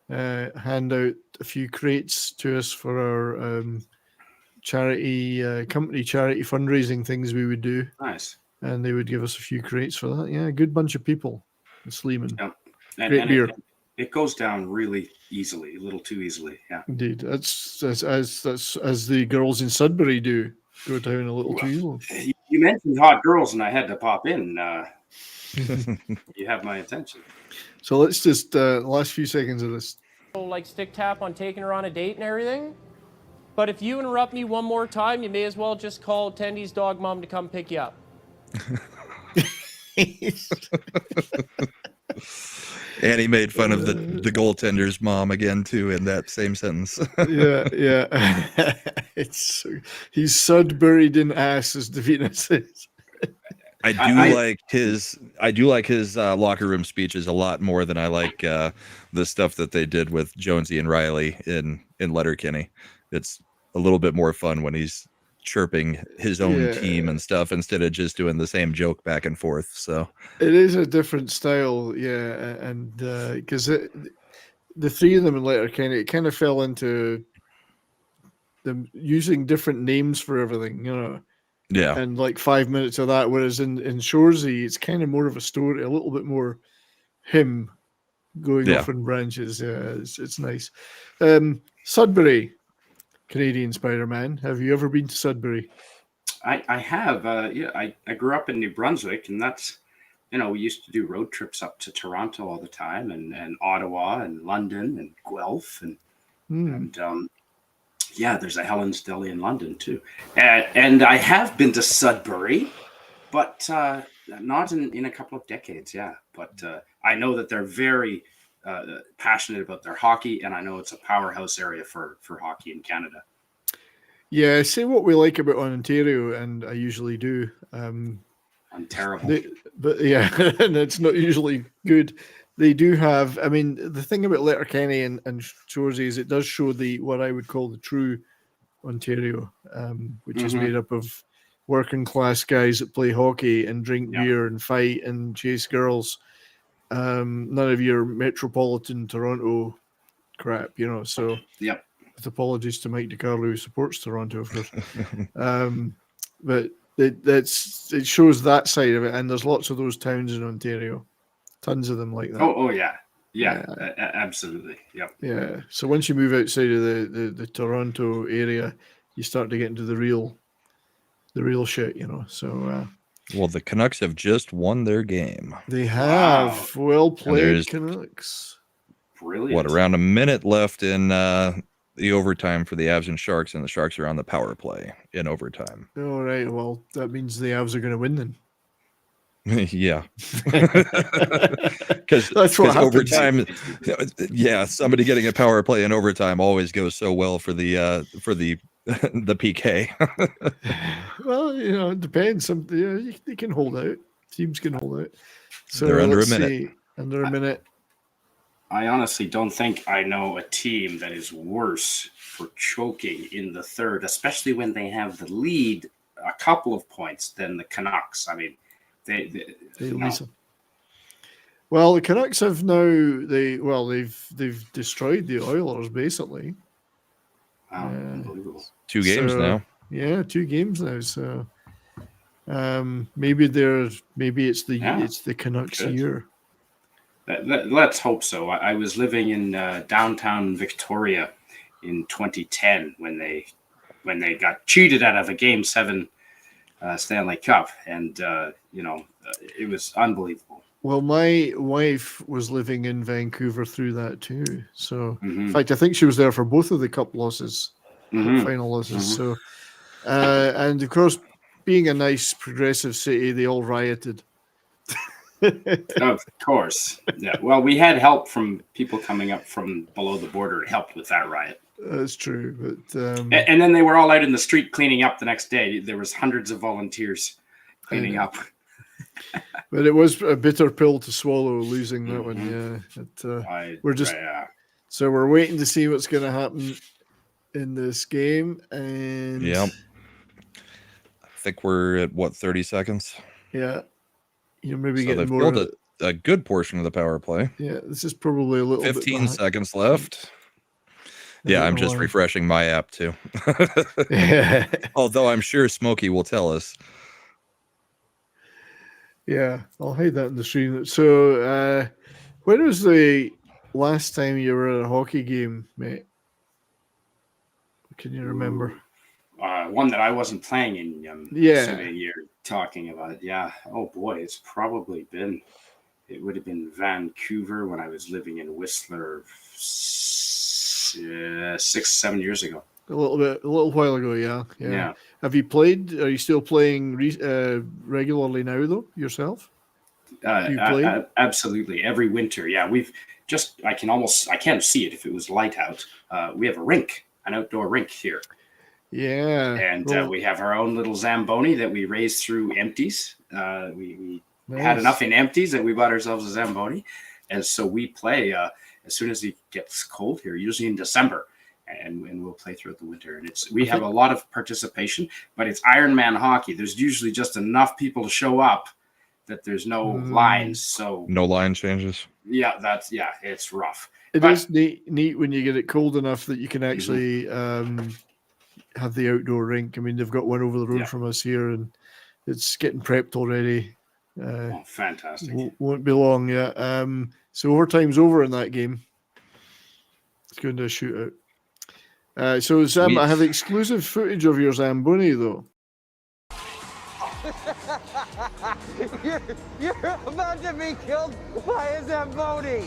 hand out a few crates to us for our company charity fundraising things we would do. Nice. And they would give us a few crates for that. Yeah, a good bunch of people in Sleeman. Yep. Great beer. It goes down really easily, a little too easily. Yeah. Indeed. That's as the girls in Sudbury do. Go down a little too easily. You mentioned hot girls, and I had to pop in. You have my attention. So let's just the last few seconds of this. Like stick tap on taking her on a date and everything. But if you interrupt me one more time, you may as well just call Tendy's dog mom to come pick you up. And he made fun of the goaltender's mom again too in that same sentence. Yeah. He's Sudburied in ass, as Davina says. I do like his locker room speeches a lot more than I like the stuff that they did with Jonesy and Riley in Letterkenny. It's a little bit more fun when he's chirping his own team and stuff instead of just doing the same joke back and forth. So it is a different style, and because the three of them in Letterkenny, it kind of fell into them using different names for everything, Yeah. And like 5 minutes of that, whereas in Shoresy, it's kind of more of a story, a little bit more him going off in branches. Yeah, it's nice. Sudbury, Canadian Spider-Man. Have you ever been to Sudbury? I have. I grew up in New Brunswick, and that's, we used to do road trips up to Toronto all the time, and Ottawa and London and Guelph, and there's a Helen's Deli in London too. And I have been to Sudbury, but not in a couple of decades. Yeah, but I know that they're very passionate about their hockey, and I know it's a powerhouse area for hockey in Canada. Yeah, say what we like about Ontario, and I usually do. I'm terrible. But yeah, and it's not usually good. They do have, I mean, the thing about Letterkenny and Shoresy is it does show what I would call the true Ontario, which is made up of working class guys that play hockey and drink beer and fight and chase girls. None of your metropolitan Toronto crap, so with apologies to Mike DiCarlo, who supports Toronto, of course. But it shows that side of it, and there's lots of those towns in Ontario. Tons of them like that. Oh yeah, absolutely. Yep. Yeah. So once you move outside of the Toronto area, you start to get into the real shit, So well, the Canucks have just won their game. They have. Wow. Well played, Canucks. Brilliant. Around a minute left in the overtime for the Avs and Sharks, and the Sharks are on the power play in overtime. All right. Well, that means the Avs are going to win then. Yeah, because that's what overtime. Yeah, somebody getting a power play in overtime always goes so well for the PK. Well, it depends. They can hold out. Teams can hold out. So they're under a minute. Under a minute. I honestly don't think I know a team that is worse for choking in the third, especially when they have the lead a couple of points, than the Canucks. I mean. Well, the Canucks have now they've destroyed the Oilers basically. Wow, unbelievable. 2 games now. Yeah, 2 games now. So maybe it's the Canucks year. Let's hope so. I was living in downtown Victoria in 2010 when they got cheated out of a Game 7 Stanley Cup, and it was unbelievable. Well, my wife was living in Vancouver through that too. So, in fact, I think she was there for both of the cup losses, final losses. So, and of course, being a nice progressive city, they all rioted. Of course, yeah. Well, we had help from people coming up from below the border. It helped with that riot. That's true, but and then they were all out in the street cleaning up the next day. There was hundreds of volunteers cleaning up. But it was a bitter pill to swallow losing that one. Yeah, so we're waiting to see what's going to happen in this game. And think we're at what, 30 seconds? Yeah. You're maybe So getting they've more. killed a good portion of the power play. Yeah, this is probably a little 15 bit seconds left. Yeah, I'm just refreshing my app too. Yeah. Although I'm sure Smokey will tell us. Yeah, I'll hide that in the stream. So, when was the last time you were at a hockey game, mate? Can you remember? One that I wasn't playing in. Yeah. You're talking about. Yeah. Oh boy, it's probably been. It would have been Vancouver when I was living in Whistler 6-7 years ago. A little while ago, yeah. Yeah. Have you played? Are you still playing regularly now, though, yourself? You play? Absolutely. Every winter. Yeah. I can't see it if it was light out. We have a rink, an outdoor rink here. Yeah. And we have our own little Zamboni that we raise through empties. We Nice. had enough in empties that we bought ourselves a Zamboni. And so we play as soon as it gets cold here, usually in December. And we'll play throughout the winter. And we have a lot of participation, but it's Ironman hockey. There's usually just enough people to show up that there's no lines. So no line changes. Yeah, it's rough. It is neat when you get it cold enough that you can actually have the outdoor rink. I mean, they've got one over the road from us here, and it's getting prepped already. Fantastic. Won't be long yet. So overtime's over in that game. It's going to a shootout. So Sam, I have exclusive footage of your Zamboni, though. You're about to be killed by a Zamboni.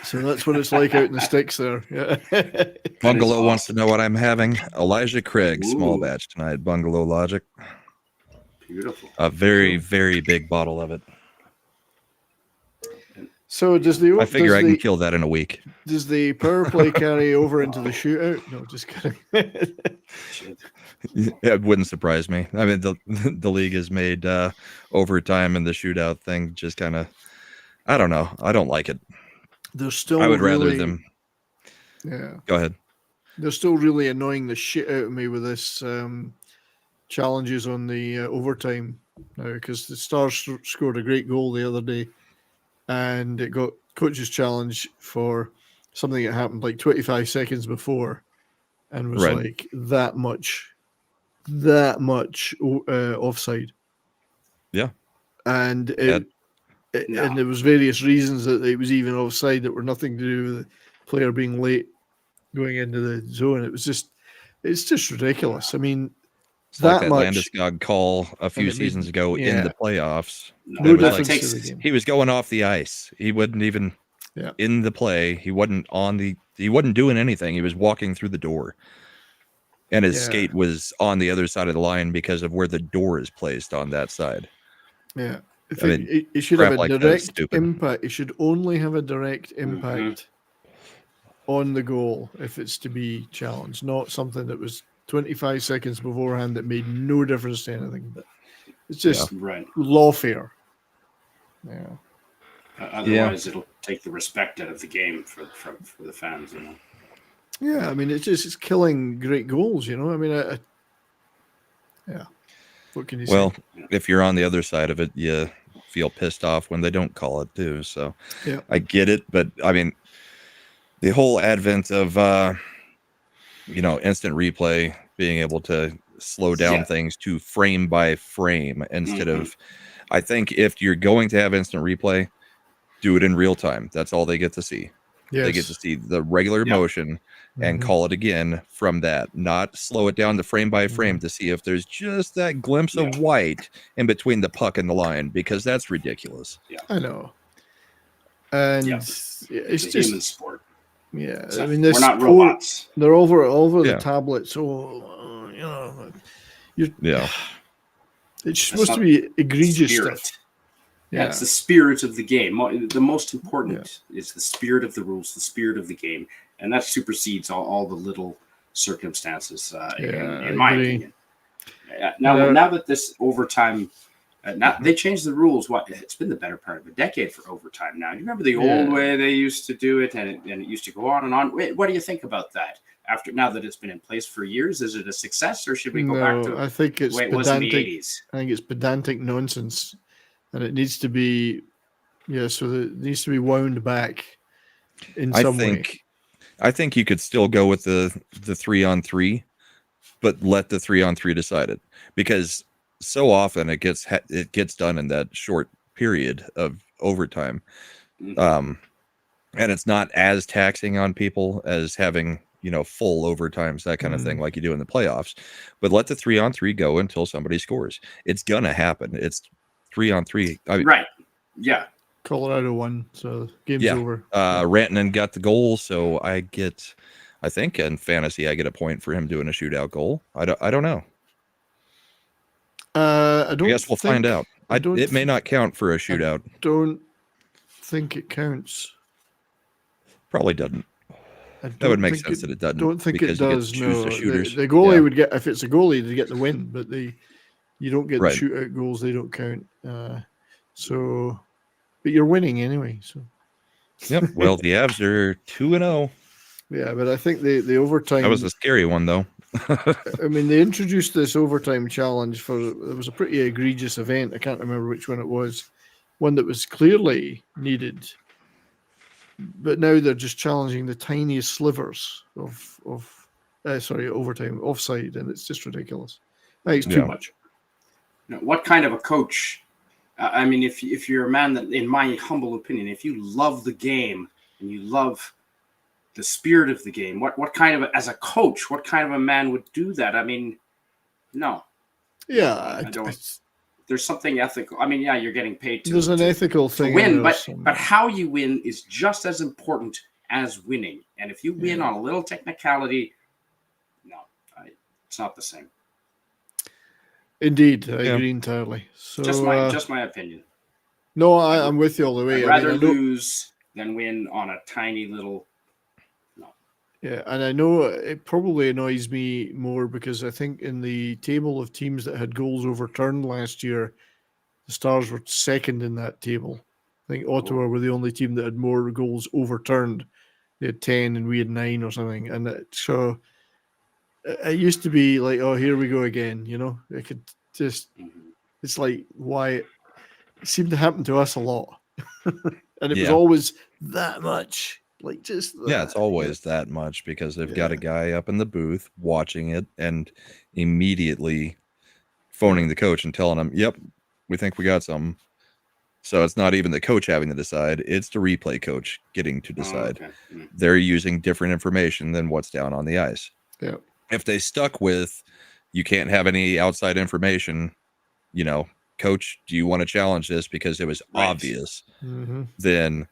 So that's what it's like out in the sticks there. Yeah. Bungalow wants to know what I'm having. Elijah Craig, small batch tonight. Bungalow Logic. Beautiful. A very, very big bottle of it. So I figure I can kill that in a week. Does the power play carry over into the shootout? No, just kidding. It wouldn't surprise me. I mean, the league has made overtime and the shootout thing just kind of, I don't know. I don't like it. They're still. I would rather them. Yeah. Go ahead. They're still really annoying the shit out of me with this challenges on the overtime now, because the Stars scored a great goal the other day, and it got coach's challenge for something that happened like 25 seconds before, and was like that much offside. Yeah. And and there was various reasons that it was even offside that were nothing to do with the player being late going into the zone. It's just ridiculous. I mean, it's that like that Landeskog call a few seasons ago in the playoffs. No difference to the game. He was going off the ice. He wasn't even in the play. He wasn't doing anything. He was walking through the door. And his skate was on the other side of the line because of where the door is placed on that side. Yeah. It should have a direct impact. It should only have a direct impact on the goal if it's to be challenged, not something that was 25 seconds beforehand that made no difference to anything. But it's just lawfare. Yeah. Otherwise, it'll take the respect out of the game for the fans, you know. Yeah, I mean, it's killing great goals, you know. I mean, what can you say? Well, if you're on the other side of it, you feel pissed off when they don't call it too. So I get it, but I mean, the whole advent of instant replay, being able to slow down things to frame by frame instead of, I think if you're going to have instant replay, do it in real time. That's all they get to see. They get to see the regular motion and call it again from that, not slow it down to frame by frame to see if there's just that glimpse of white in between the puck and the line, because that's ridiculous. Yeah, I know. And it's just a human sport. Yeah, So I mean, we're not robots. They're over the tablet, so it's supposed to be egregious stuff. Yeah, it's the spirit of the game. The most important is the spirit of the rules, the spirit of the game, and that supersedes all the little circumstances, in my opinion. Now that this overtime, they changed the rules. It's been the better part of a decade for overtime now. Do you remember the old way they used to do it, and it used to go on and on? Wait, what do you think about that? after now that it's been in place for years? Is it a success, or should we go back to I think the it's way it was in the pedantic. 80s? I think it's pedantic nonsense, and it needs to be, so that it needs to be wound back in some way. I think you could still go with the 3-on-3, but let the 3-on-3 decide it, because so often it gets done in that short period of overtime, and it's not as taxing on people as having full overtimes, that kind of thing, like you do in the playoffs. But let the 3-on-3 go until somebody scores. It's gonna happen. It's 3-on-3. Right? Yeah. Colorado won, so game's over. Rantanen got the goal, so I think in fantasy I get a point for him doing a shootout goal. I don't know. I guess we'll find out. It may not count for a shootout. I don't think it counts. Probably doesn't. That would make sense that it doesn't. Don't think it does. No, the goalie would get, if it's a goalie, to get the win, but you don't get the shootout goals. They don't count. But you're winning anyway. So. Yep. Well, the Avs are 2-0. Yeah, but I think the overtime. That was a scary one, though. I mean, they introduced this overtime challenge it was a pretty egregious event. I can't remember which one it was. One that was clearly needed. But now they're just challenging the tiniest slivers of overtime, offside, and it's just ridiculous. I think it's too much. Now, what kind of a coach? I mean, if you're a man that, in my humble opinion, if you love the game and you love the spirit of the game, what kind of, as a coach, what kind of a man would do that? I mean, no. Yeah, I don't. There's something ethical. I mean, yeah, you're getting paid to. There's an ethical thing. To win, but how you win is just as important as winning. And if you win on a little technicality, no, it's not the same. Indeed, I agree entirely. So just my opinion. No, I'm with you all the way. I'd rather lose than win on a tiny little. No. Yeah, and I know it probably annoys me more because I think in the table of teams that had goals overturned last year, the Stars were second in that table. I think Ottawa were the only team that had more goals overturned. They had 10 and we had 9 or something. And so it used to be like, oh, here we go again. It could just, it's like, why it seemed to happen to us a lot. And it was always that much. Like just that. Yeah, it's always that much because they've got a guy up in the booth watching it and immediately phoning the coach and telling him, yep, we think we got some. So it's not even the coach having to decide, it's the replay coach getting to decide. They're using different information than what's down on the ice. Yeah. If they stuck with, you can't have any outside information, coach, do you want to challenge this because it was obvious? Then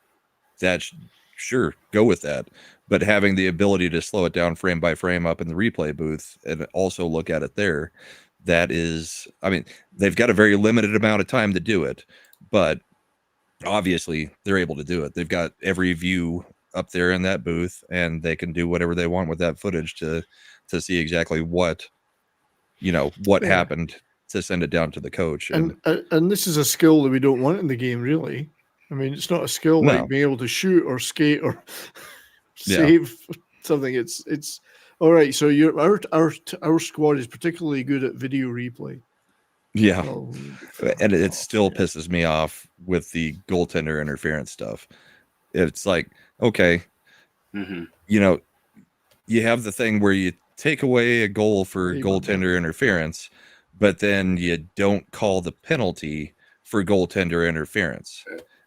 that's sure, go with that. But having the ability to slow it down frame by frame up in the replay booth and also look at it there, that is, I mean, they've got a very limited amount of time to do it, but obviously they're able to do it. They've got every view up there in that booth and they can do whatever they want with that footage to see exactly what happened to send it down to the coach. And this is a skill that we don't want in the game, really. I mean, it's not a skill like being able to shoot or skate or save something. It's all right. So our squad is particularly good at video replay. Yeah, and it still pisses me off with the goaltender interference stuff. It's like, okay, you have the thing where you take away a goal for goaltender interference, but then you don't call the penalty for goaltender interference.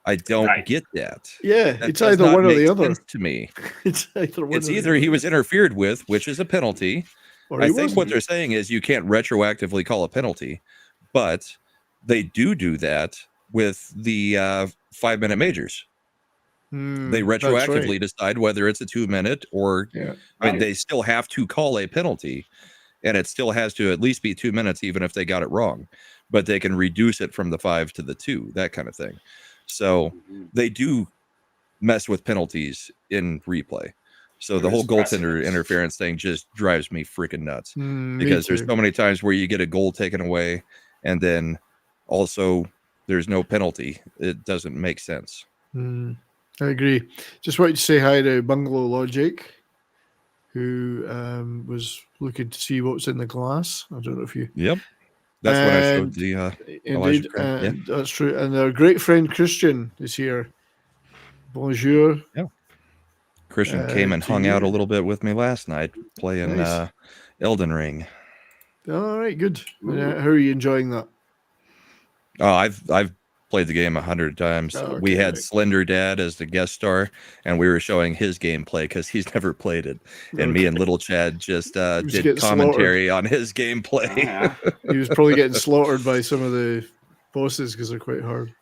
I don't get that. Yeah, that it's either one or the other to me. It's either he was interfered with, which is a penalty. Or I think what they're saying is you can't retroactively call a penalty, but they do that with the 5-minute majors. They retroactively decide whether it's a 2-minute or I mean, they still have to call a penalty, and it still has to at least be 2 minutes, even if they got it wrong. But they can reduce it from the 5 to the 2, that kind of thing. So they do mess with penalties in replay. So the whole goaltender interference thing just drives me freaking nuts because there's so many times where you get a goal taken away and then also there's no penalty. It doesn't make sense. I agree. Just wanted to say hi to Bungalow Logic, who was looking to see what's in the glass. I don't know if you. Yep. That's what I showed And the Elijah indeed, Craig. Yeah. and that's true. And our great friend Christian is here. Bonjour. Yeah. Christian came and to hung out a you. little bit with me last night playing Nice. Elden Ring. All right, good. How are you enjoying that? Oh, I've played the game 100 times. Oh, We okay, had right. Slender Dad as the guest star, and we were showing his gameplay because he's never played it. And me and Little Chad just was did getting commentary on his gameplay. He was probably getting slaughtered by some of the bosses because they're quite hard.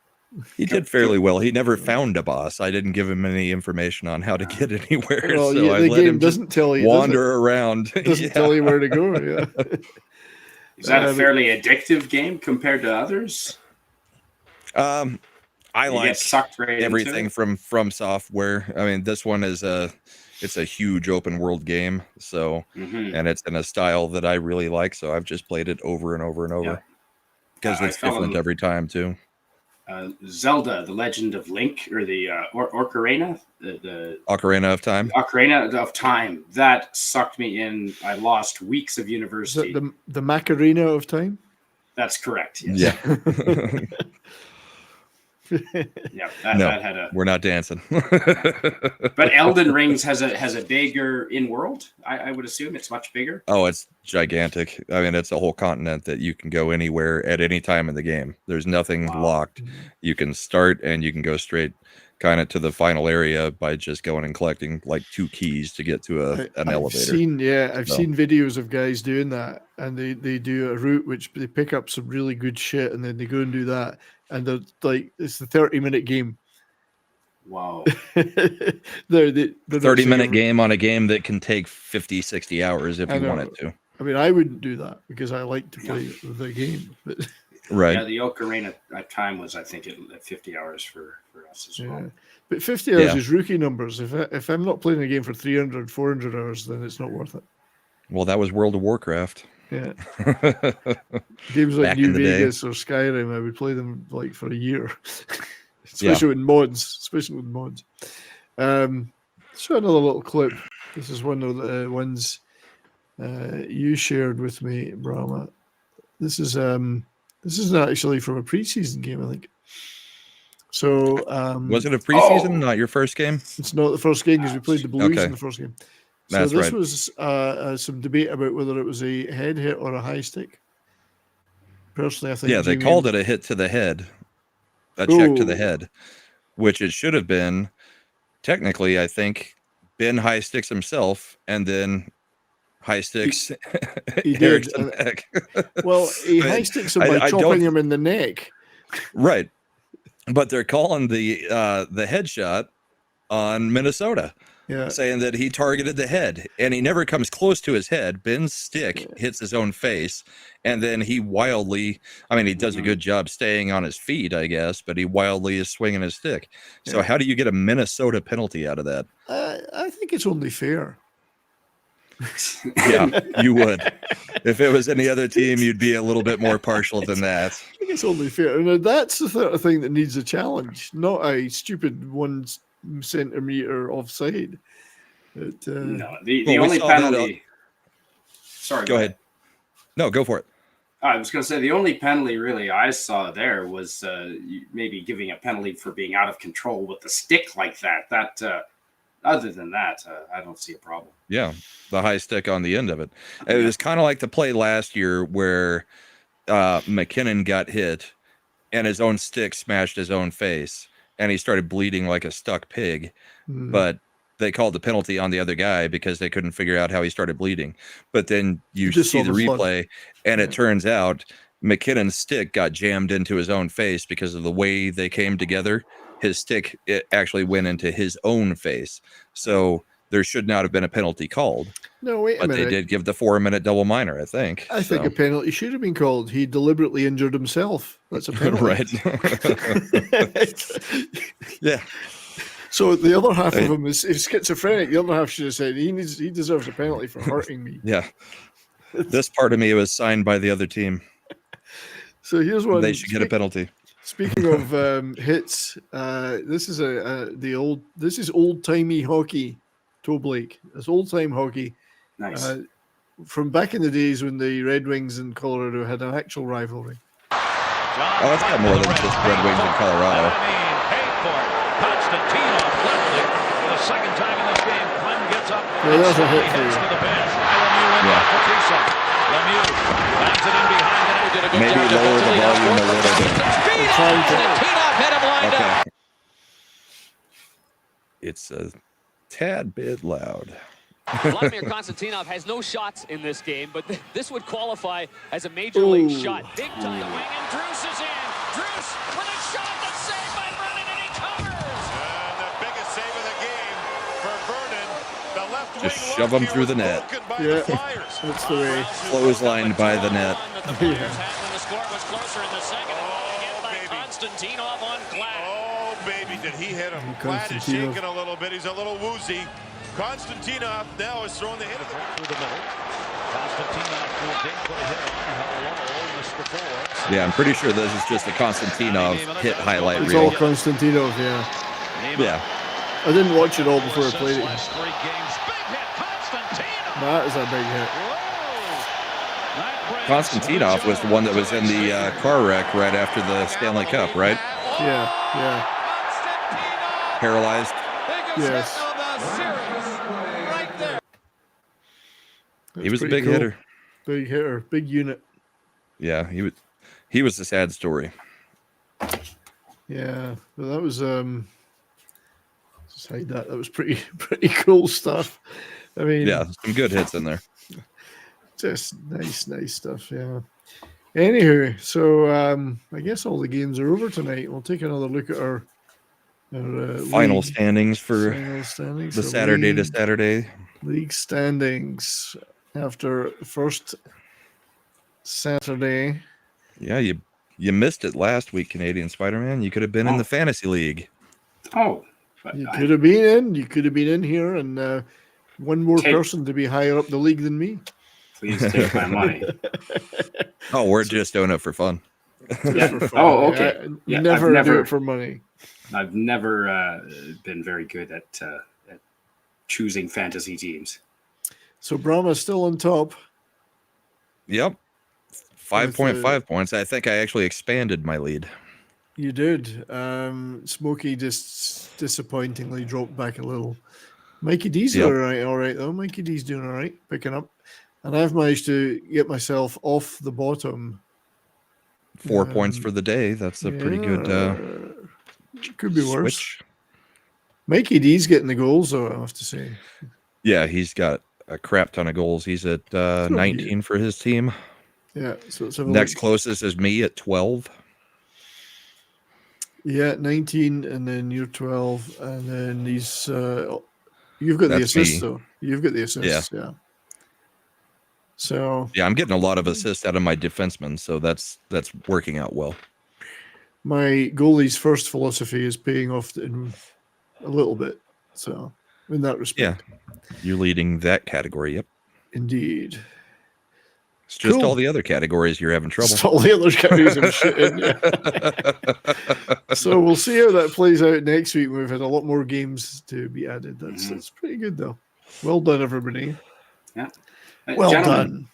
He did fairly well. He never found a boss. I didn't give him any information on how to get anywhere, Well, so yeah, I the let game him just doesn't tell you. wander around. Doesn't Yeah. tell you where to go. Yeah. Is that a fairly addictive game compared to others? I You like get sucked right into everything it? from Software. I mean, this one is it's a huge open world game, so and it's in a style that I really like. So I've just played it over and over and over because I it's fell different in- every time too. Zelda: The Legend of Link, or the Ocarina, the Ocarina of Time. Ocarina of Time. That sucked me in. I lost weeks of Is university. that the Macarena of time? That's correct. Yes. Yeah. Yeah. No, That had a. we're not dancing. But Elden Rings has a bigger in world. I would assume it's much bigger. Oh, it's gigantic. I mean, it's a whole continent that you can go anywhere at any time in the game. There's nothing locked. You can start and you can go straight kind of to the final area by just going and collecting like 2 keys to get to an elevator. I've seen videos of guys doing that, and they do a route which they pick up some really good shit, and then they go and do that, and they're like, it's the 30-minute game. Wow. they're 30-minute game on a game that can take 50, 60 hours if I you know. want it to. I mean, I wouldn't do that because I like to play the game. But Right. Yeah, the Ocarina of Time was, I think, at 50 hours for us as well. But 50 hours is rookie numbers. If I'm not playing a game for 300, 400 hours, then it's not worth it. Well, that was World of Warcraft. Yeah. Games like Back New in the day. Vegas or Skyrim, I would play them like for a year. Especially with mods. So another little clip. This is one of the ones you shared with me, Brahma. This is actually from a preseason game, I think. So was it a preseason, not your first game? It's not the first game because we played the Blues in the first game. So That's this right. was some debate about whether it was a head hit or a high stick. Personally, I think They Jamie- called it a hit to the head, a check to the Ooh. head, which it should have been. Technically, I think Ben high sticks himself, and then high sticks he did. Erickson back. Well, he high sticks him by I chopping don't- him in the neck. Right, but they're calling the headshot on Minnesota. Yeah. Saying that he targeted the head, and he never comes close to his head. Ben's stick hits his own face, and then he wildly, I mean, he does a good job staying on his feet, I guess, but he wildly is swinging his stick. So how do you get a Minnesota penalty out of that? I think it's only fair. Yeah, you would. If it was any other team, you'd be a little bit more partial than that. I think it's only fair. And that's the sort of thing that needs a challenge, not a stupid 1 centimeter offside. But, No, the only penalty. Sorry, Go ahead. No, go for it. I was going to say the only penalty really I saw there was maybe giving a penalty for being out of control with the stick like that. Other than that, I don't see a problem. Yeah, the high stick on the end of it. It was kind of like the play last year where McKinnon got hit and his own stick smashed his own face, and he started bleeding like a stuck pig. But they called the penalty on the other guy because they couldn't figure out how he started bleeding. But then you just see saw the the blood. replay, and it turns out McKinnon's stick got jammed into his own face because of the way they came together. His stick, it actually went into his own face. So there should not have been a penalty called. No, wait a But minute. they did give the 4-minute double minor, I think. I think So. a penalty should have been called. He deliberately injured himself. That's a penalty. Right. Yeah. So the other half of him is schizophrenic. The other half should have said he deserves a penalty for hurting me. Yeah. This part of me was signed by the other team. So here's one. They should get a penalty. Speaking of hits, this is old timey hockey. Toe Blake. It's old time hockey. Nice. From back in the days when the Red Wings in Colorado had an actual rivalry. Oh, it's got more than just Red Wings in Colorado. Konstantinov left it for the second time in this game. Clem gets up. Yeah, that was a hit for you. To the bench. Lemieux bangs it in behind the net. Did a good Maybe job lower the volume a little bit. Konstantinov had him lined up. It's a tad bit loud. Vladimir Konstantinov has no shots in this game, but this would qualify as a major league shot. Big time. The wing and Drews is in. Drews with a shot that's saved by Vernon, and he covers. And the biggest save of the game for Vernon. The left Just wing shove him through the net. Yeah, that's the way. Clotheslined by the net. The score was closer in the second. Again by Konstantinov on Glad. Oh, baby, did he hit him. Glad is shaking a little bit. He's a little woozy. Konstantinov now is throwing the hit through the middle. Konstantinov did put a hit on. Missed the forwards. Yeah, I'm pretty sure this is just a Konstantinov hit highlight It's reel. all Konstantinov, yeah. Yeah. I didn't watch it all before I played it. Last 3 games. Big hit, Konstantinov. That is a big hit. Konstantinov was the one that was in the car wreck right after the Stanley Cup, right? Yeah, yeah. Paralyzed. Yes. He was a pretty big cool. hitter. Big hitter, big unit. Yeah, he was a sad story. Yeah, but that was just hide that. That was pretty cool stuff. I mean, Yeah, some good hits in there. just nice stuff. Yeah. Anywho, so I guess all the games are over tonight. We'll take another look at our Final league standings for standings. the So Saturday to league- Saturday. League standings after first Saturday. Yeah, you missed it last week, Canadian Spider-Man. You could have been in the fantasy league. Oh, but You could have been in. You could have been in here, and one more person to be higher up the league than me. Please take my money. Oh, we're just doing it for fun. Yeah. For fun. Oh, okay. I Yeah, never I've do it for money. I've never been very good at choosing fantasy teams. So Brahma's still on top. Yep. 5.5 points. I think I actually expanded my lead. You did. Smokey just disappointingly dropped back a little. Mikey D's Yep. all right though. Mikey D's doing all right, picking up. And I've managed to get myself off the bottom. 4 points for the day. That's a pretty good could be worse. switch. Mikey D's getting the goals though, I have to say. Yeah, he's got a crap ton of goals. He's at 19 for his team. Yeah, so let's have a Next look. closest is me at 12. Yeah, 19, and then you're 12, and then he's you've got the That's assists me. though. You've got the assists, yeah. So Yeah, I'm getting a lot of assists out of my defensemen, so that's working out well. my goalie's first philosophy is paying off in a little bit. So in that respect, You're leading that category. Yep. indeed. It's just Cool. all the other categories you're having trouble. Just all the other categories I'm shit in, yeah. So we'll see how that plays out next week. We've had a lot more games to be added. That's pretty good though. Well done, everybody. Yeah. Well Gentlemen,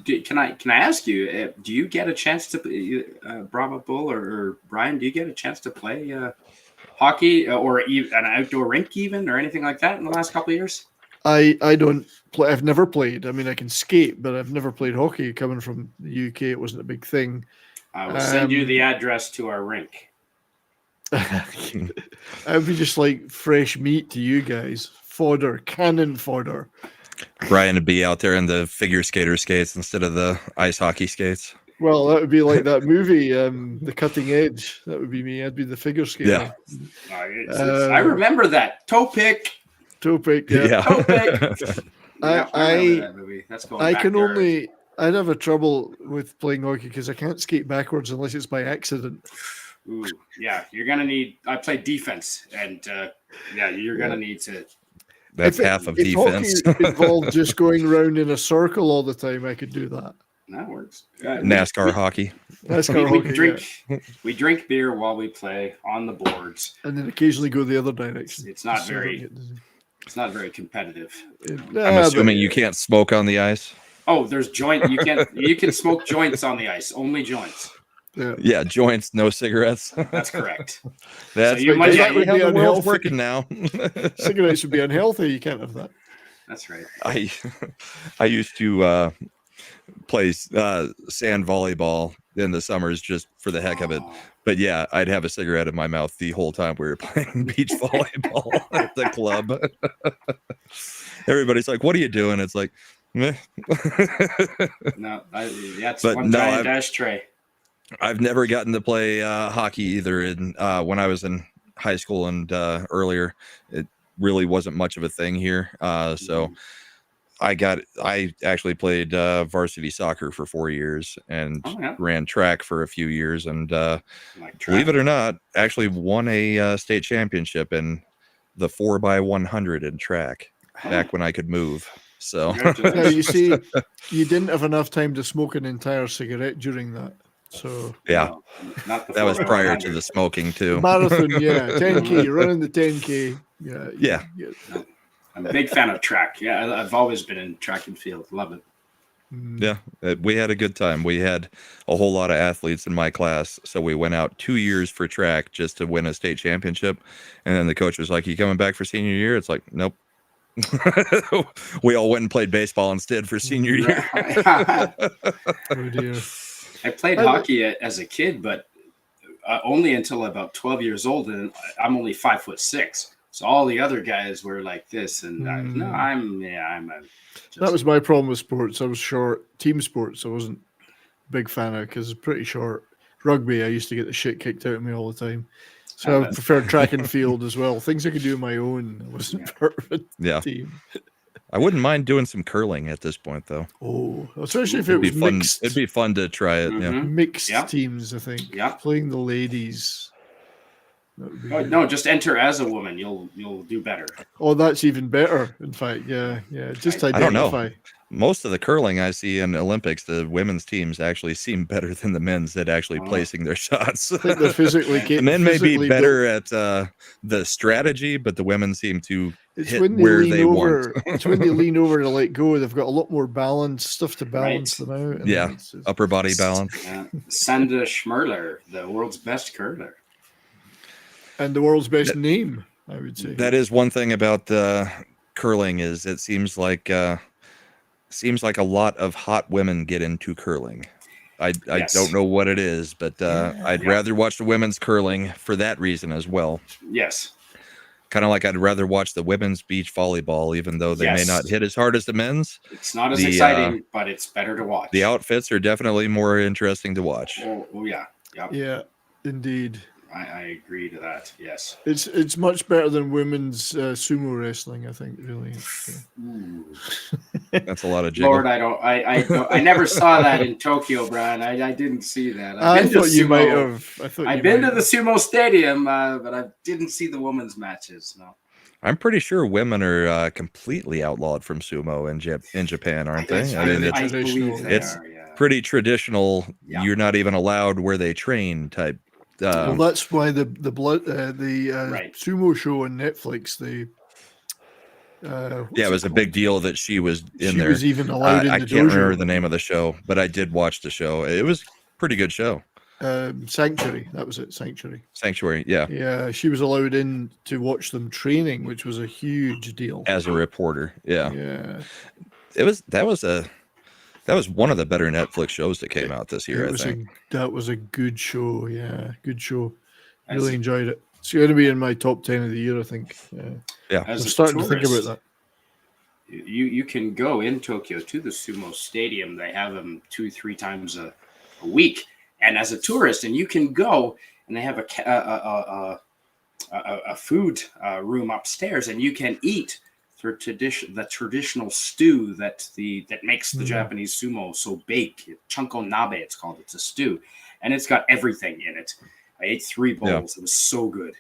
done. Can I ask you? Do you get a chance to Brahmabull or Brian? Do you get a chance to play hockey or even an outdoor rink, even or anything like that in the last couple of years? I don't play. I've never played. I mean, I can skate, but I've never played hockey. Coming from the UK, it wasn't a big thing. I will send you the address to our rink. I'd be just like fresh meat to you guys. Fodder, cannon fodder. Brian would be out there in the figure skater skates instead of the ice hockey skates. Well, that would be like that movie, The Cutting Edge. That would be me. I'd be the figure skater. Yeah. I remember that toe pick. Toe pick. Yeah. Toe pick. Yeah, I remember that movie. That's going I back can there. only. I'd have a trouble with playing hockey because I can't skate backwards unless it's by accident. Ooh, yeah, you're gonna need. I play defense, and yeah, you're gonna need to. That's If half of if defense. hockey involved just going around in a circle all the time, I could do that. That works. NASCAR hockey. NASCAR we hockey, drink. We drink beer while we play on the boards. and then occasionally go the other direction. It's not So I don't very. get dizzy. It's not very competitive. I'm assuming you can't smoke on the ice. Oh, there's joint. You can smoke joints on the ice. Only joints. Yeah, joints, no cigarettes. That's correct. That's so you might, that would be the world's unhealthy. working now. Cigarettes would be unhealthy. You can't have that. That's right. I used to play sand volleyball in the summers just for the heck of it. But yeah, I'd have a cigarette in my mouth the whole time we were playing beach volleyball at the club. Everybody's like, "What are you doing?" It's like, meh. No, that's one giant ashtray. I've never gotten to play hockey either. In when I was in high school and earlier, it really wasn't much of a thing here. So I actually played varsity soccer for 4 years and ran track for a few years. And believe it or not, actually won a state championship in the 4x100 in track back when I could move. So now, you see, you didn't have enough time to smoke an entire cigarette during that. So yeah, not that was prior to the smoking too. Marathon, yeah, 10K, running the 10K. Yeah. I'm a big fan of track. Yeah, I've always been in track and field. Love it. Yeah, we had a good time. We had a whole lot of athletes in my class, so we went out 2 years for track just to win a state championship. And then the coach was like, "You coming back for senior year?" It's like, nope. We all went and played baseball instead for senior year. Oh dear. I played hockey as a kid, but only until about 12 years old, and I'm only 5'6". So all the other guys were like this, and that was my problem with sports. I was short. Team sports, I wasn't a big fan of because I was pretty short. Rugby, I used to get the shit kicked out of me all the time. So I preferred track and field as well. Things I could do on my own. I wasn't part of a team. I wouldn't mind doing some curling at this point, though. Oh, especially if it was mixed. It'd be fun to try it. Yeah, mixed teams. I think. Yeah, playing the ladies. No, just enter as a woman. You'll do better. Oh, that's even better. In fact, yeah. Just identify. I don't know. Most of the curling I see in Olympics, the women's teams actually seem better than the men's at actually placing their shots. I think they're physically the men may be better at the strategy, but the women seem to hit when where they want. It's when they lean over to let go. They've got a lot more balance, stuff to balance them out. And yeah, upper body balance. Sandra Schmerler, the world's best curler. And the world's best name, I would say. That is one thing about curling is it seems like a lot of hot women get into curling. I don't know what it is, but I'd rather watch the women's curling for that reason as well. Yes. Kind of like I'd rather watch the women's beach volleyball, even though they may not hit as hard as the men's. It's not as exciting, but it's better to watch. The outfits are definitely more interesting to watch. Oh yeah. Yep. Yeah, indeed. I agree to that. Yes, it's much better than women's sumo wrestling. I think really. That's a lot of jiggle. Lord, I never saw that in Tokyo, Brian. I didn't see that. I thought you might have. I've been to the sumo stadium, but I didn't see the women's matches. No. I'm pretty sure women are completely outlawed from sumo in Japan, aren't they? I mean, it's pretty traditional. Yeah. You're not even allowed where they train type. Well, that's why the sumo show on Netflix. It was a big deal that she was in there. She was even allowed in I the can't dojo. remember the name of the show, but I did watch the show. It was a pretty good show. Sanctuary, that was it. Sanctuary, yeah. Yeah, she was allowed in to watch them training, which was a huge deal. As a reporter, yeah. Yeah. That was one of the better Netflix shows that came out this year, I think. That was a good show, yeah. Good show. Really enjoyed it. It's going to be in my top 10 of the year, I think. Yeah. I'm starting to think about that. You can go in Tokyo to the sumo stadium. They have them 2-3 times a week. And as a tourist, and you can go, and they have a food room upstairs, and you can eat the traditional stew that makes the Japanese sumo so big. Chunko nabe, it's called. It's a stew, and it's got everything in it. I ate 3 bowls. Yeah. It was so good.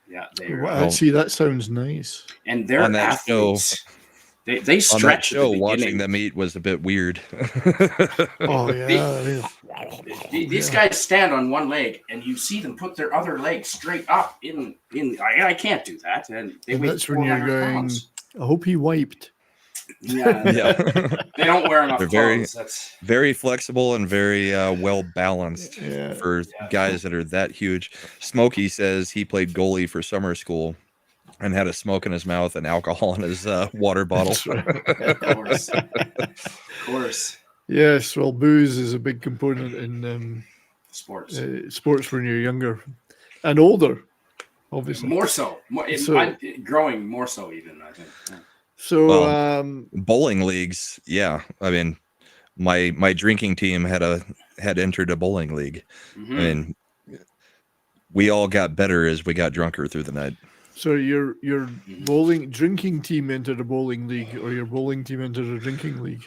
Yeah, See, that sounds nice. And they're athletes. They stretch on that show. the Watching them eat was a bit weird. Oh yeah. These guys stand on one leg, and you see them put their other leg straight up in. I can't do that, and That's when you're going. Pounds. I hope he wiped. Yeah, Yeah. They don't wear enough They're clothes. very, That's very flexible and very well balanced for guys that are that huge. Smokey says he played goalie for summer school and had a smoke in his mouth and alcohol in his water bottle. of course. Of course. Yes, well, booze is a big component in Sports. Sports when you're younger and older, obviously. More so. Growing more so even, I think. Yeah. So bowling leagues, yeah. I mean, my drinking team had entered a bowling league. Mm-hmm. I mean, we all got better as we got drunker through the night. So your drinking team entered a bowling league, or your bowling team entered a drinking league?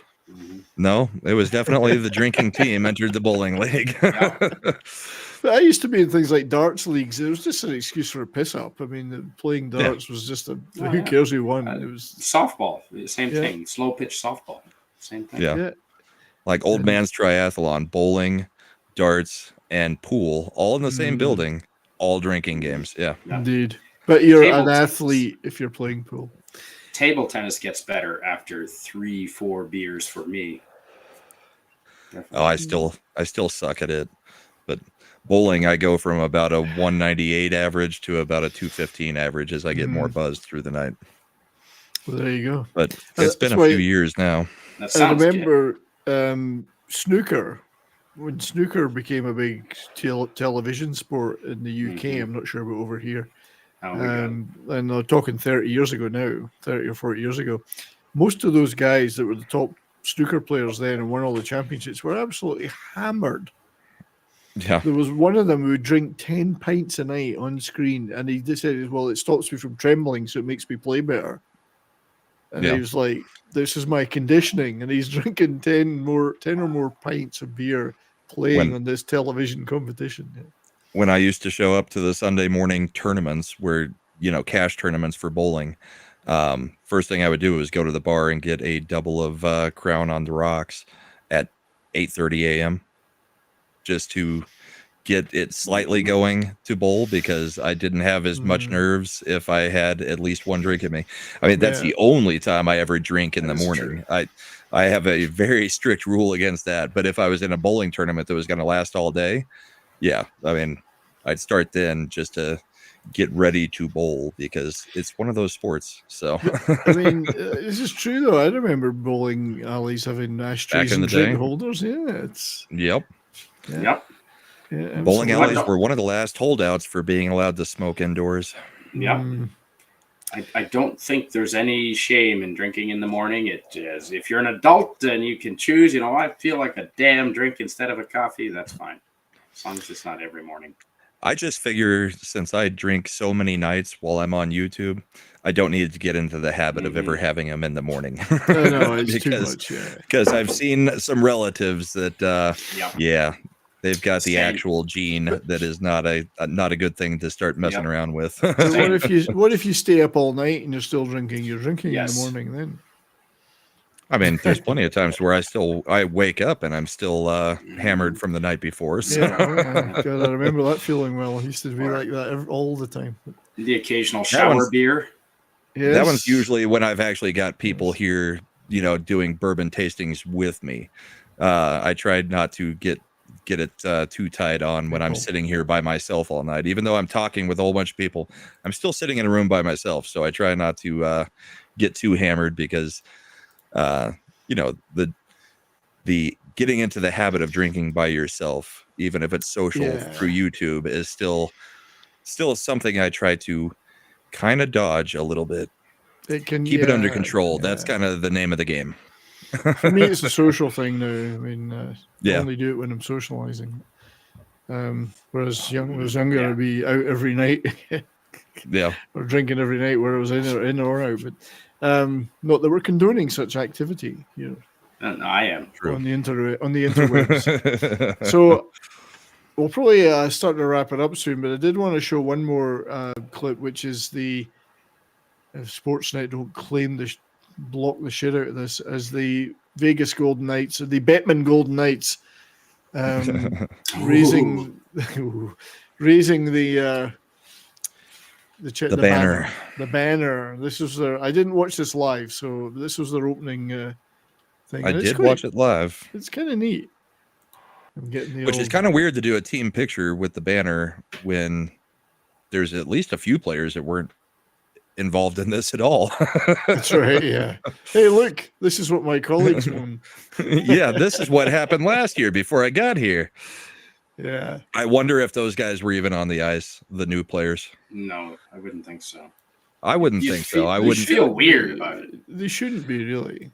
No, it was definitely the drinking team entered the bowling league. But I used to be in things like darts leagues. It was just an excuse for a piss up. I mean, playing darts was just who cares who won? It was softball, same thing. Slow pitch softball, same thing. Yeah. Like old man's triathlon, bowling, darts, and pool, all in the same building, all drinking games. Yeah, indeed. But you're an athlete if you're playing pool. Table tennis gets better after 3-4 beers for me. Definitely. Oh, I still suck at it, but bowling, I go from about a 198 average to about a 215 average as I get more buzzed through the night. Well, there you go. But it's been a few years now. I remember snooker. When snooker became a big television sport in the UK, I'm not sure about over here. And I'm talking 30 years ago now, 30 or 40 years ago. Most of those guys that were the top snooker players then and won all the championships were absolutely hammered. Yeah. There was one of them who would drink 10 pints a night on screen, and he just said, well, it stops me from trembling, so it makes me play better. And he was like, this is my conditioning. And he's drinking 10 or more pints of beer playing on this television competition. Yeah. When I used to show up to the Sunday morning tournaments where, cash tournaments for bowling, first thing I would do was go to the bar and get a double of Crown on the Rocks at 8:30 a.m. just to get it slightly going to bowl, because I didn't have as much nerves if I had at least one drink in me. I mean, that's the only time I ever drink in the morning. I have a very strict rule against that. But if I was in a bowling tournament that was going to last all day, yeah, I mean, I'd start then just to get ready to bowl, because it's one of those sports. So, I mean, this is true though. I remember bowling alleys having ashtrays and drink holders. Yeah, Yep. Yeah, bowling alleys were one of the last holdouts for being allowed to smoke indoors. Yep. I don't think there's any shame in drinking in the morning. It is, if you're an adult and you can choose, I feel like a damn drink instead of a coffee, that's fine. As long as it's not every morning. I just figure, since I drink so many nights while I'm on YouTube, I don't need to get into the habit of ever having them in the morning. No, it's too much. Because I've seen some relatives that, they've got the actual gene that is not a good thing to start messing around with. What if you stay up all night and you're still drinking? You're drinking in the morning then. I mean, there's plenty of times where I wake up and I'm still hammered from the night before. So. God, I remember that feeling well. It used to be like that all the time. The occasional shower beer. Yes. That one's usually when I've actually got people here, doing bourbon tastings with me. I tried not to get it too tight on when I'm sitting here by myself all night. Even though I'm talking with a whole bunch of people, I'm still sitting in a room by myself. So I try not to get too hammered, because the getting into the habit of drinking by yourself, even if it's social through YouTube, is still something I try to kind of dodge a little bit. Keep it under control. That's kind of the name of the game. For me, it's a social thing now. I mean, I only do it when I'm socializing. Whereas when I was younger, I'd be out every night. Or drinking every night, where I was in or out. But not that we're condoning such activity, I am on the interwebs. So we'll probably start to wrap it up soon. But I did want to show one more clip, which is the Sportsnet don't claim block the shit out of this as the Vegas Golden Knights, or the Bettman Golden Knights, raising the banner. The banner. This was their. I didn't watch this live, so this was their opening thing. I did watch it live. It's kind of neat. Which is kind of weird to do a team picture with the banner when there's at least a few players that weren't involved in this at all. That's right. Yeah. Hey, look, this is what my colleagues won. Yeah, this is what happened last year before I got here. Yeah. I wonder if those guys were even on the ice, the new players. No, I wouldn't think so. I wouldn't think so. I wouldn't feel weird about it. They shouldn't be, really.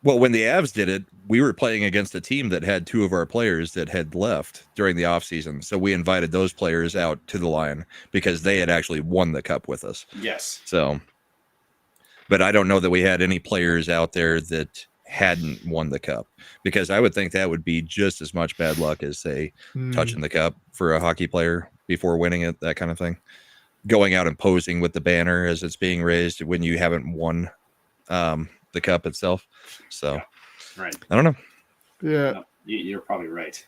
Well, when the Avs did it, we were playing against a team that had two of our players that had left during the offseason. So we invited those players out to the line because they had actually won the cup with us. Yes. So, but I don't know that we had any players out there that hadn't won the cup, because I would think that would be just as much bad luck as, say, touching the cup for a hockey player before winning it, that kind of thing. Going out and posing with the banner as it's being raised when you haven't won the cup itself. So, yeah, right. I don't know. Yeah. No, you're probably right.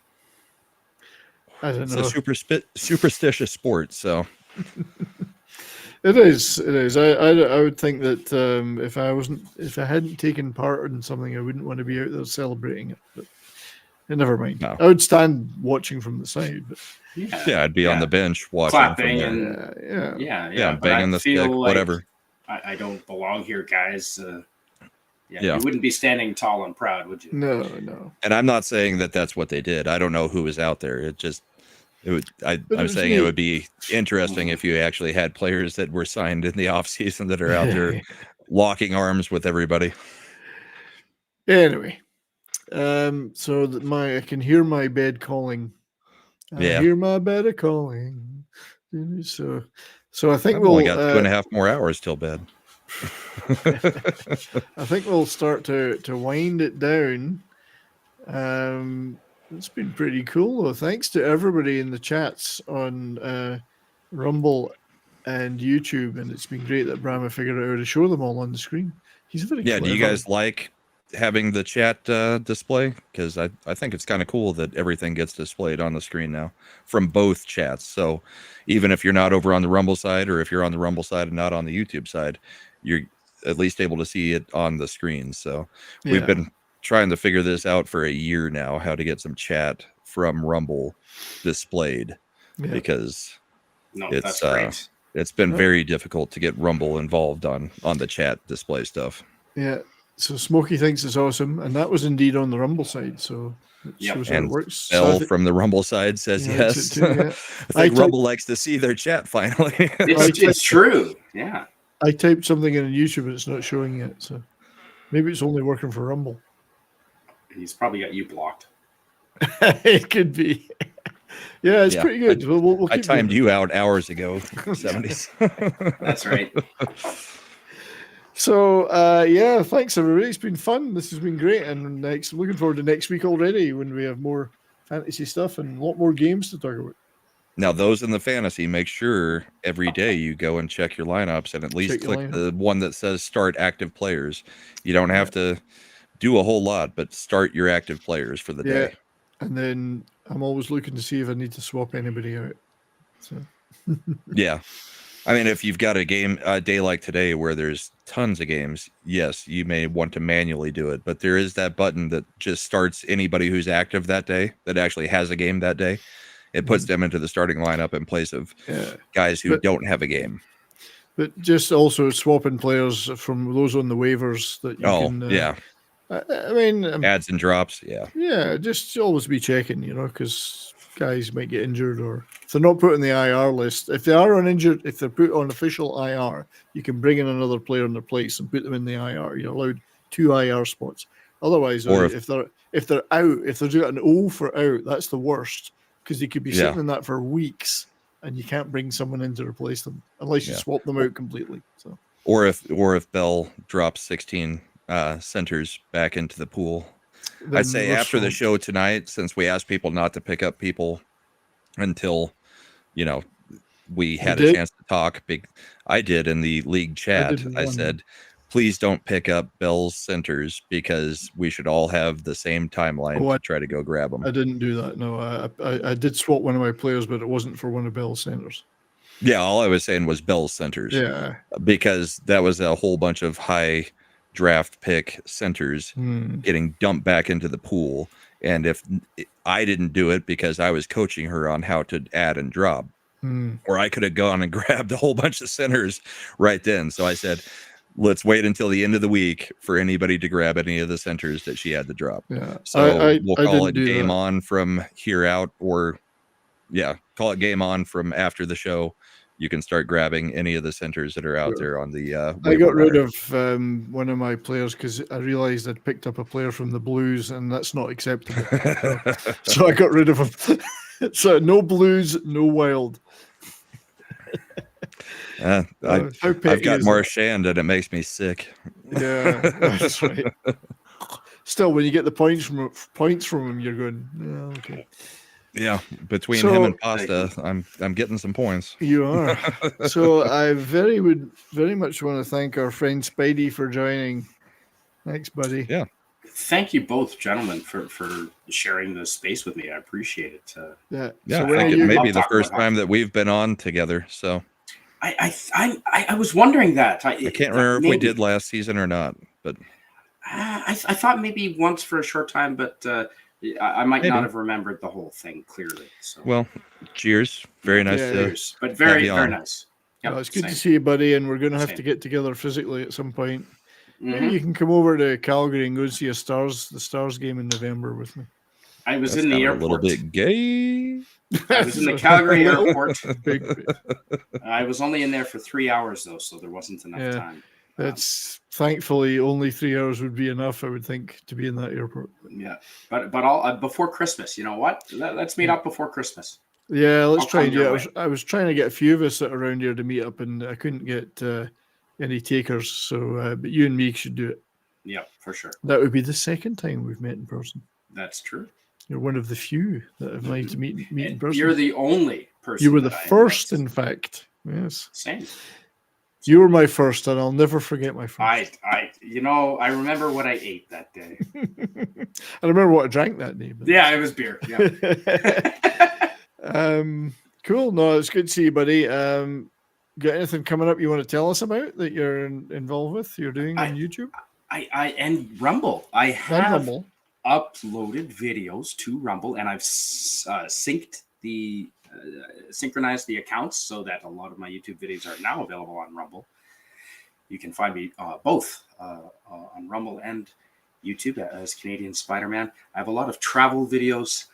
I don't know. It's a superstitious sport, so. It is. It is. I would think that if I hadn't taken part in something, I wouldn't want to be out there celebrating it. But never mind. No. I would stand watching from the side. But yeah, I'd be on the bench watching, clapping from there. Yeah, banging the stick, like whatever. I don't belong here, guys. You wouldn't be standing tall and proud, would you? No. And I'm not saying that that's what they did. I don't know who was out there. I'm saying it would be interesting if you actually had players that were signed in the offseason that are out there locking arms with everybody. Anyway, so that I can hear my bed calling. I hear my bed calling. So I think we'll only got 2.5 more hours till bed. I think we'll start to wind it down. It's been pretty cool, though. Thanks to everybody in the chats on Rumble and YouTube, and it's been great that Brahma figured out how to show them all on the screen. He's very clever. Do you guys like having the chat display? Because I think it's kind of cool that everything gets displayed on the screen now from both chats. So even if you're not over on the Rumble side, or if you're on the Rumble side and not on the YouTube side, you're at least able to see it on the screen. So we've been trying to figure this out for a year now, how to get some chat from Rumble displayed, because that's great. It's been very difficult to get Rumble involved on the chat display stuff. Yeah. So Smokey thinks it's awesome, and that was indeed on the Rumble side. So it shows how it And works. Bell from the Rumble side says yes. Too, yeah. I think Rumble likes to see their chat finally. It's true. Yeah. I typed something in YouTube and it's not showing yet. So maybe it's only working for Rumble. He's probably got you blocked. It could be. Yeah, it's pretty good. We'll I timed you out hours ago, 70s. That's right. So, thanks everybody. It's been fun. This has been great. And looking forward to next week already when we have more fantasy stuff and a lot more games to talk about. Now, those in the fantasy, make sure every day you go and check your lineups and at least click the one that says start active players. You don't have to do a whole lot, but start your active players for the day. And then I'm always looking to see if I need to swap anybody out. So yeah. I mean, if you've got a day like today where there's tons of games, yes, you may want to manually do it, but there is that button that just starts anybody who's active that day, that actually has a game that day. It puts them into the starting lineup in place of guys who don't have a game. But just also swapping players from those on the waivers that you can. I mean, adds and drops. Yeah, just always be checking, because guys might get injured, or if they're not put on the IR list. If they are uninjured, if they're put on official IR, you can bring in another player in their place and put them in the IR. You're allowed 2 IR spots. Otherwise, if they're out, if they've got an O for out, that's the worst, because they could be sitting in that for weeks, and you can't bring someone in to replace them unless you swap them out completely. So, or if Bell drops 16 centers back into the pool. Then I'd say after the show tonight, since we asked people not to pick up people until we had a chance to talk. I did in the league chat. I said, please don't pick up Bell's centers because we should all have the same timeline to try to go grab them. I didn't do that. No, I did swap one of my players, but it wasn't for one of Bell's centers. Yeah, all I was saying was Bell's centers. Yeah, because that was a whole bunch of high draft pick centers getting dumped back into the pool. And if I didn't do it because I was coaching her on how to add and drop, or I could have gone and grabbed a whole bunch of centers right then. So I said, let's wait until the end of the week for anybody to grab any of the centers that she had to drop. Yeah. So we'll call it game on from here out, or call it game on from after the show. You can start grabbing any of the centers that are out there on the I got rid of one of my players because I realized I'd picked up a player from the Blues, and that's not acceptable. So I got rid of him. So no Blues, no Wild. I've got Marchand, and it makes me sick. Yeah, that's right. Still, when you get the points from him, you're going, yeah, okay. Yeah, between him and Pasta, I'm getting some points. You are. So I would very much want to thank our friend Spidey for joining. Thanks, buddy. Yeah. Thank you both, gentlemen, for sharing this space with me. I appreciate it. Yeah. So I think it may be the first time that we've been on together. So I was wondering that. I can't remember if we did last season or not, but I thought maybe once for a short time, but I might not have remembered the whole thing clearly. So. Well, cheers. Very nice. Cheers. But very nice. Yep, it's good to see you, buddy, and we're going to have to get together physically at some point. Maybe you can come over to Calgary and go and see the Stars game in November with me. I was in the airport. A little bit gay. I was in the Calgary airport. I was only in there for 3 hours, though, so there wasn't enough time. That's thankfully only 3 hours would be enough, I would think, to be in that airport. Yeah, but I'll before Christmas. You know what? Let's meet up before Christmas. Yeah, let's try and I was trying to get a few of us around here to meet up, and I couldn't get any takers. So, but you and me should do it. Yeah, for sure. That would be the second time we've met in person. That's true. You're one of the few that have managed to meet in person. You're the only person. You were the first, in fact. Yes. Same. You were my first, and I'll never forget my first. I remember what I ate that day. I remember what I drank that day. But... Yeah, it was beer. Yeah. Cool. No, it's good to see you, buddy. Got anything coming up you want to tell us about that you're involved with? You're doing on YouTube? And Rumble. I have uploaded videos to Rumble, and I've synchronized the accounts so that a lot of my YouTube videos are now available on Rumble. You can find me both on Rumble and YouTube as Canadian Spider-Man. I have a lot of travel videos.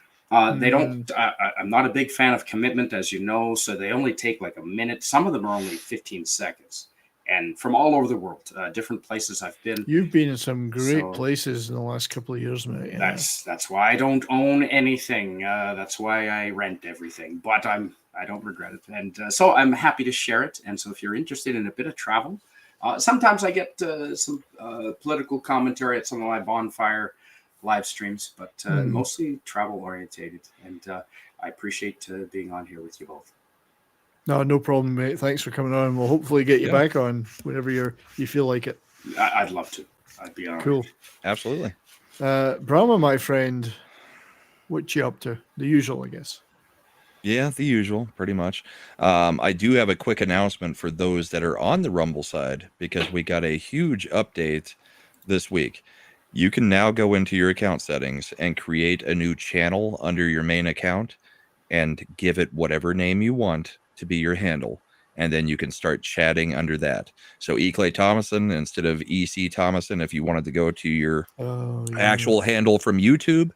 They don't. I'm not a big fan of commitment, as you know, so they only take like a minute. Some of them are only 15 seconds, and from all over the world, different places I've been. You've been in some great places in the last couple of years, mate. Yeah. That's why I don't own anything. That's why I rent everything. But I don't regret it, and so I'm happy to share it. And so if you're interested in a bit of travel, sometimes I get some political commentary at some of my bonfire live streams, but mostly travel orientated. And I appreciate being on here with you both. No problem, mate. Thanks for coming on. We'll hopefully get you back on whenever you feel like it. I'd love to. I'd be honored. Cool. Absolutely. Brahma, my friend, what you up to? The usual, I guess. Yeah, the usual, pretty much. I do have a quick announcement for those that are on the Rumble side, because we got a huge update this week. You can now go into your account settings and create a new channel under your main account and give it whatever name you want to be your handle. And then you can start chatting under that. So E. Clay Thomason instead of E.C. Thomason. If you wanted to go to your actual handle from YouTube,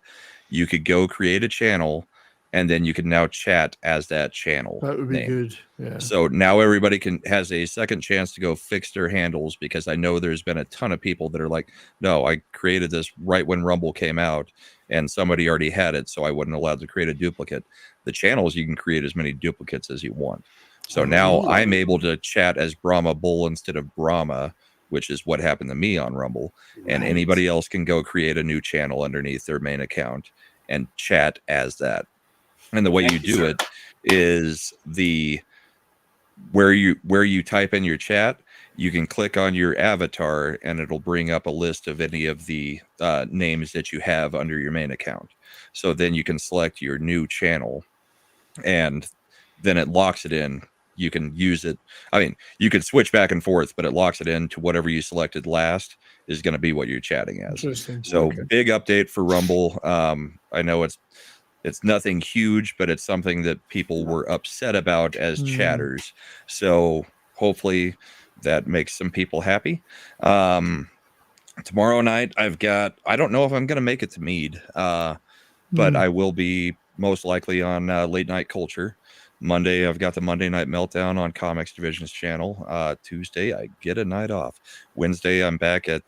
you could go create a channel, and then you can now chat as that channel. That would be good. Yeah. So now everybody has a second chance to go fix their handles, because I know there's been a ton of people that are like, no, I created this right when Rumble came out and somebody already had it, so I wasn't allowed to create a duplicate. The channels, you can create as many duplicates as you want. So now I'm able to chat as Brahmabull instead of Brahma, which is what happened to me on Rumble. Right. And anybody else can go create a new channel underneath their main account and chat as that. And the way you do it is where you type in your chat, you can click on your avatar and it'll bring up a list of any of the names that you have under your main account. So then you can select your new channel and then it locks it in. You can use it. I mean, you can switch back and forth, but it locks it in to whatever you selected last is going to be what you're chatting as. So big update for Rumble. I know it's nothing huge, but it's something that people were upset about as chatters. So hopefully that makes some people happy. Tomorrow night, I don't know if I'm going to make it to Mead, but I will be most likely on Late Night Culture. Monday, I've got the Monday Night Meltdown on Comics Division's channel. Tuesday, I get a night off. Wednesday, I'm back at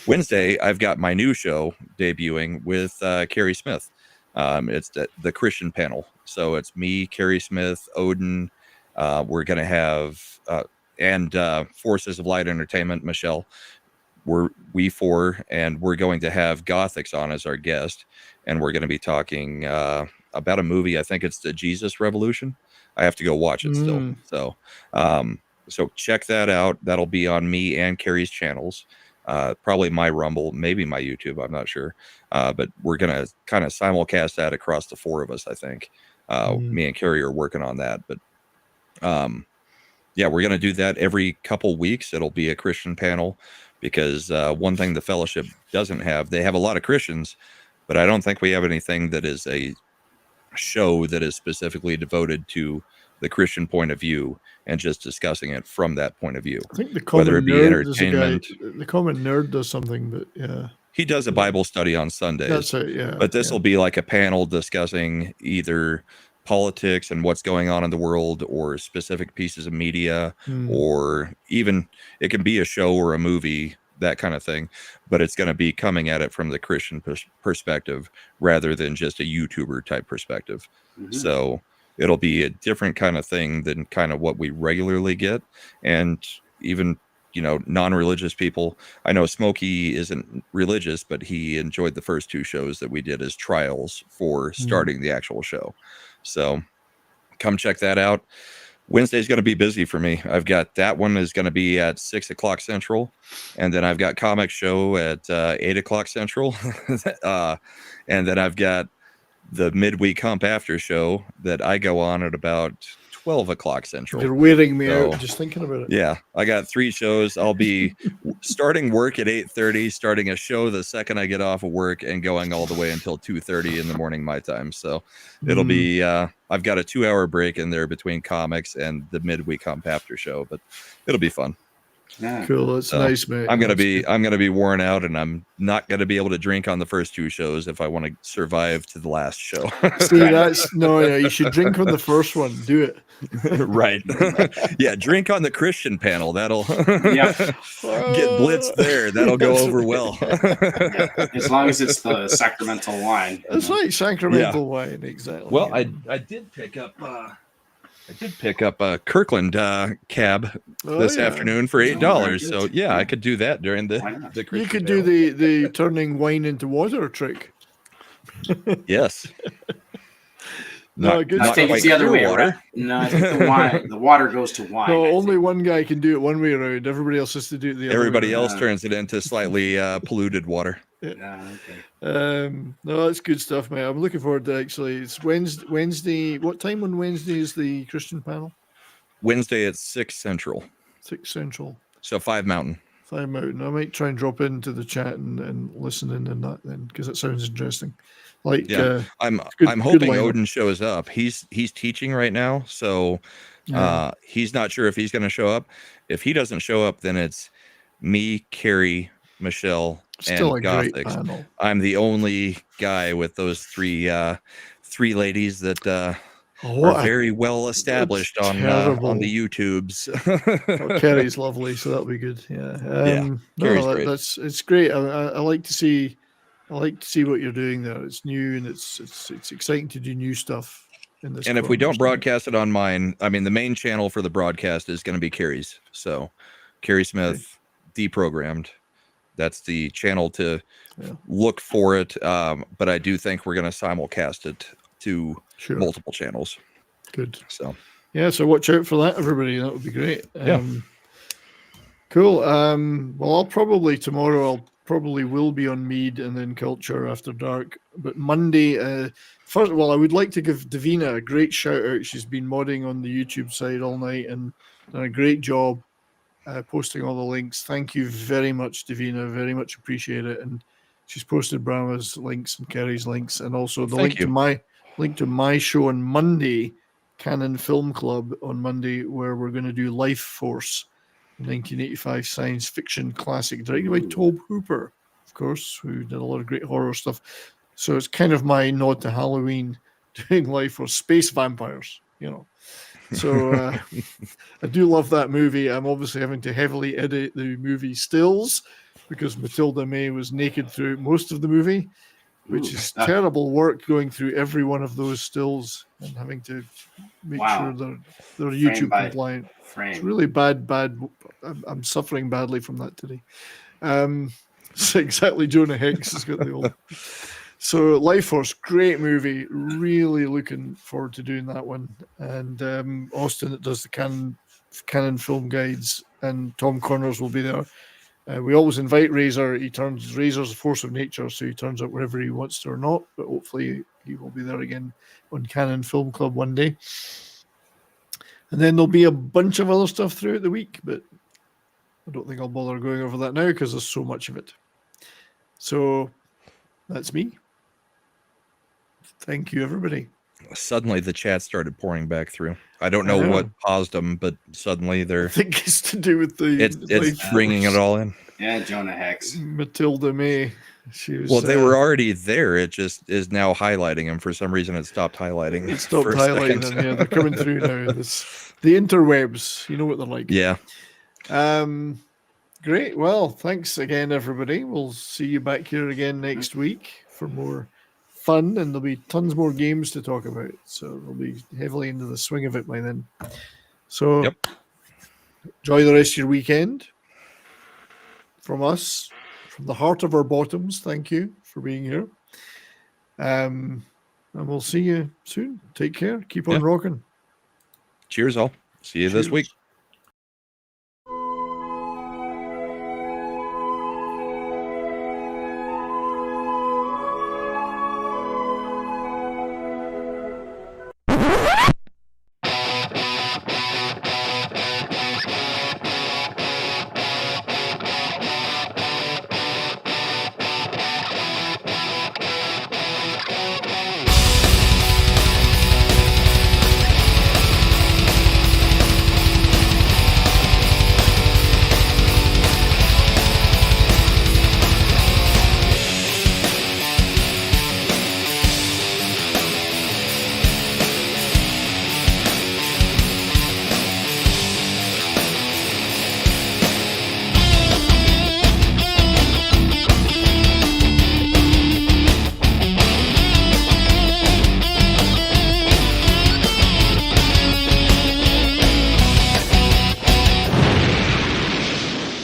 Wednesday. I've got my new show debuting with Carrie Smith. It's the Christian panel. So it's me, Carrie Smith, Odin. We're going to have and Forces of Light Entertainment, Michelle. We four, and we're going to have Gothics on as our guest, and we're going to be talking about a movie. I think it's the Jesus Revolution. I have to go watch it still. So check that out. That'll be on me and Carrie's channels. Probably my Rumble, maybe my YouTube. I'm not sure. But we're going to kind of simulcast that across the four of us, I think. Me and Carrie are working on that. But yeah, we're going to do that every couple weeks. It'll be a Christian panel because one thing the Fellowship doesn't have, they have a lot of Christians, but I don't think we have anything that is a show that is specifically devoted to the Christian point of view and just discussing it from that point of view. I think the common whether it be nerd entertainment. The common nerd does something, but yeah. He does a Bible study on Sundays. That's it, yeah. But this will be like a panel discussing either politics and what's going on in the world or specific pieces of media, or even it can be a show or a movie, that kind of thing, but it's going to be coming at it from the Christian perspective rather than just a YouTuber type perspective. So it'll be a different kind of thing than kind of what we regularly get. And even, you know, non-religious people, I know Smokey isn't religious, but he enjoyed the first two shows that we did as trials for starting the actual show. So come check that out. Wednesday's going to be busy for me. I've got that one is going to be at 6 o'clock Central. And then I've got Comic Show at 8 o'clock Central. And then I've got the midweek hump after show that I go on at about 12 o'clock Central. You're wearing me out just thinking about it. Yeah, I got 3 shows. I'll be starting work at 8:30, starting a show the second I get off of work, and going all the way until 2:30 in the morning my time. So it'll be I've got a 2-hour break in there between comics and the midweek hump after show, but it'll be fun. Yeah. Cool. That's nice, mate. I'm gonna be worn out, and I'm not gonna be able to drink on the first 2 shows if I want to survive to the last show. See, that's you should drink on the first one. Do it. Right. Yeah, drink on the Christian panel. That'll get blitzed there. That'll go over well. As long as it's the sacramental wine. That's right, sacramental wine, exactly. Well, I did pick up a Kirkland cab this afternoon for $8. So yeah, I could do that during the Christian You could panel. do the turning wine into water trick. Yes. No, good. I think it's the other way around. No, I think the water goes to wine. No, only one guy can do it one way around. Everybody else has to do it the other way. Everybody else turns it into slightly polluted water. Yeah. No, that's good stuff, mate. I'm looking forward to actually. It's Wednesday. What time on Wednesday is the Christian panel? Wednesday at 6 Central. 6 Central. So 5 Mountain. 5 Mountain. I might try and drop into the chat and listen in and that then, because it sounds interesting. Like, yeah, I'm hoping Odin shows up. He's teaching right now, so he's not sure if he's going to show up. If he doesn't show up, then it's me, Carrie, Michelle, still and a great Gothics. panel. I'm the only guy with those three ladies that are very well established on the YouTubes. Carrie's lovely, so that'll be good. Yeah, great. It's great. I like to see. I like to see what you're doing there. It's new and it's exciting to do new stuff in this. And if we don't broadcast it on mine, I mean, the main channel for the broadcast is going to be Carrie's. So, Carrie Smith, Deprogrammed. That's the channel to look for it. But I do think we're going to simulcast it to multiple channels. Good. So watch out for that, everybody. That would be great. Cool. Well, I'll probably will be on Mead and then Culture after dark. But Monday, first of all, I would like to give Davina a great shout out. She's been modding on the YouTube side all night and done a great job posting all the links. Thank you very much, Davina. Very much appreciate it. And she's posted Brahma's links and Kerry's links, and also the link to my show on Monday, Canon Film Club on Monday, where we're going to do Life Force, 1985 science fiction classic, directed by Tobe Hooper, of course, who did a lot of great horror stuff. So it's kind of my nod to Halloween, doing Life Force, space vampires, So I do love that movie. I'm obviously having to heavily edit the movie stills because Matilda May was naked through most of the movie, which is terrible work going through every one of those stills and having to make sure they're YouTube compliant. It's really bad. I'm suffering badly from that today. So exactly, Jonah Hicks has got the old. So Life Force, great movie. Really looking forward to doing that one. And Austin that does the Canon film guides, and Tom Connors will be there. We always invite Razor. Razor's a force of nature, so he turns up wherever he wants to or not. But hopefully he will be there again on Canon Film Club one day. And then there'll be a bunch of other stuff throughout the week, but I don't think I'll bother going over that now because there's so much of it. So that's me. Thank you, everybody. Suddenly the chat started pouring back through. I don't know what paused them, but suddenly they're... I think it's to do with the... It's bringing it all in. Yeah, Jonah Hex. Matilda May. She was, well, they were already there. It just is now highlighting them. For some reason, it stopped highlighting. It stopped highlighting them. Yeah, they're coming through now. The interwebs. You know what they're like. Yeah. Great. Well, thanks again, everybody. We'll see you back here again next week for more fun, and there'll be tons more games to talk about. So we'll be heavily into the swing of it by then. So enjoy the rest of your weekend. From us, from the heart of our bottoms, thank you for being here. And we'll see you soon. Take care. Keep on rocking. Cheers, all. See you this week.